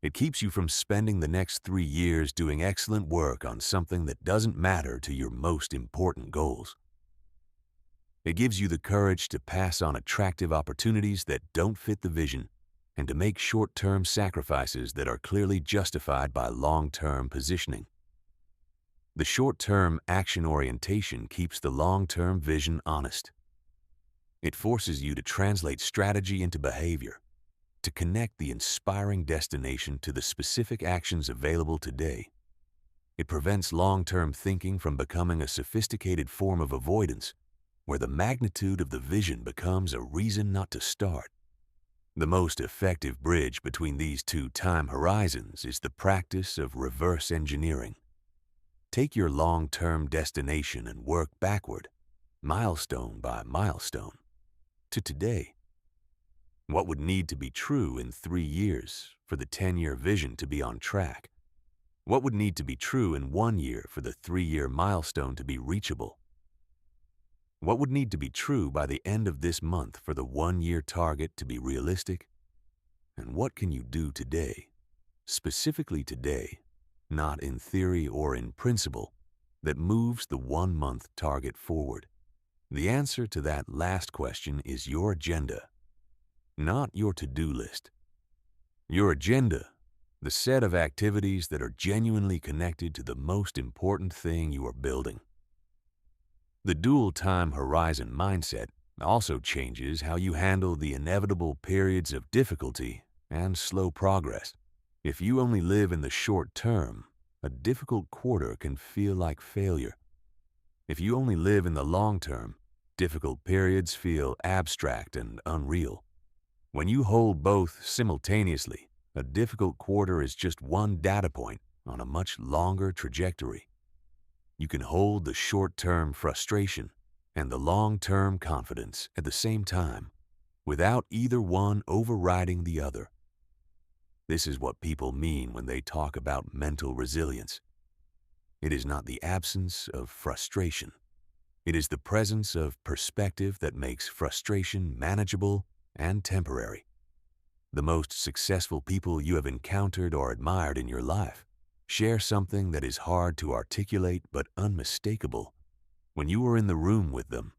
It keeps you from spending the next 3 years doing excellent work on something that doesn't matter to your most important goals. It gives you the courage to pass on attractive opportunities that don't fit the vision and to make short-term sacrifices that are clearly justified by long-term positioning. The short-term action orientation keeps the long-term vision honest. It forces you to translate strategy into behavior, to connect the inspiring destination to the specific actions available today. It prevents long-term thinking from becoming a sophisticated form of avoidance, where the magnitude of the vision becomes a reason not to start. The most effective bridge between these two time horizons is the practice of reverse engineering. Take your long-term destination and work backward, milestone by milestone, to today. What would need to be true in 3 years for the 10-year vision to be on track? What would need to be true in 1 year for the 3-year milestone to be reachable? What would need to be true by the end of this month for the 1-year target to be realistic? And what can you do today, specifically today, not in theory or in principle, that moves the 1-month target forward? The answer to that last question is your agenda, not your to-do list. Your agenda, the set of activities that are genuinely connected to the most important thing you are building. The dual time horizon mindset also changes how you handle the inevitable periods of difficulty and slow progress. If you only live in the short term, a difficult quarter can feel like failure. If you only live in the long term, difficult periods feel abstract and unreal. When you hold both simultaneously, a difficult quarter is just one data point on a much longer trajectory. You can hold the short-term frustration and the long-term confidence at the same time, without either one overriding the other. This is what people mean when they talk about mental resilience. It is not the absence of frustration. It is the presence of perspective that makes frustration manageable and temporary. The most successful people you have encountered or admired in your life share something that is hard to articulate but unmistakable when you are in the room with them: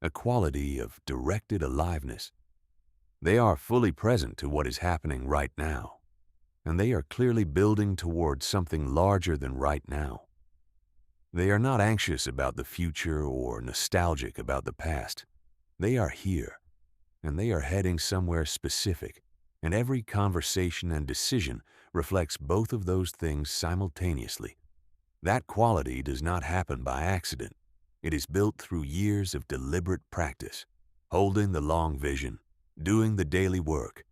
a quality of directed aliveness. They are fully present to what is happening right now, and they are clearly building towards something larger than right now. They are not anxious about the future or nostalgic about the past. They are here, and they are heading somewhere specific, and every conversation and decision reflects both of those things simultaneously. That quality does not happen by accident. It is built through years of deliberate practice, holding the long vision, doing the daily work,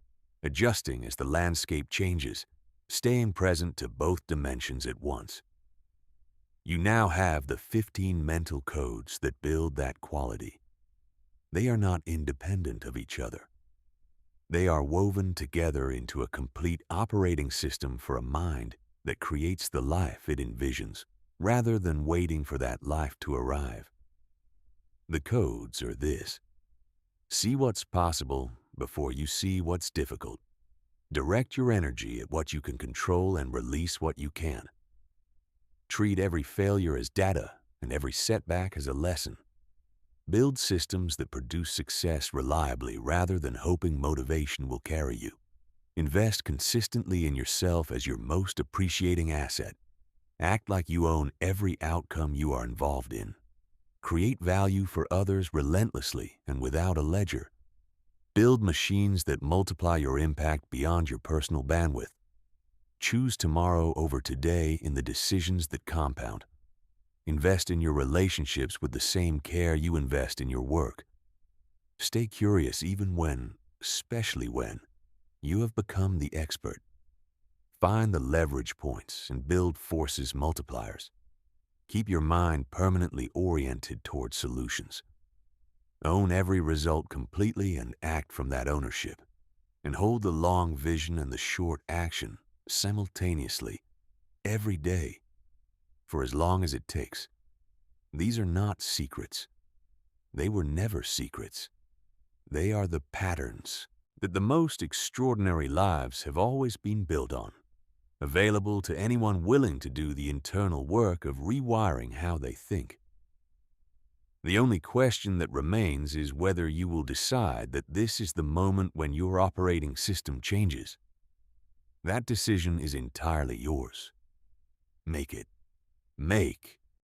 adjusting as the landscape changes, staying present to both dimensions at once. You now have the 15 mental codes that build that quality. They are not independent of each other. They are woven together into a complete operating system for a mind that creates the life it envisions, rather than waiting for that life to arrive. The codes are this: see what's possible before you see what's difficult. Direct your energy at what you can control and release what you can. Treat every failure as data and every setback as a lesson. Build systems that produce success reliably rather than hoping motivation will carry you. Invest consistently in yourself as your most appreciating asset. Act like you own every outcome you are involved in. Create value for others relentlessly and without a ledger. Build machines that multiply your impact beyond your personal bandwidth. Choose tomorrow over today in the decisions that compound. Invest in your relationships with the same care you invest in your work. Stay curious even when, especially when, you have become the expert. Find the leverage points and build forces multipliers. Keep your mind permanently oriented toward solutions. Own every result completely and act from that ownership. And hold the long vision and the short action simultaneously, every day, for as long as it takes. These are not secrets. They were never secrets. They are the patterns that the most extraordinary lives have always been built on, available to anyone willing to do the internal work of rewiring how they think. The only question that remains is whether you will decide that this is the moment when your operating system changes. That decision is entirely yours. Make it. Make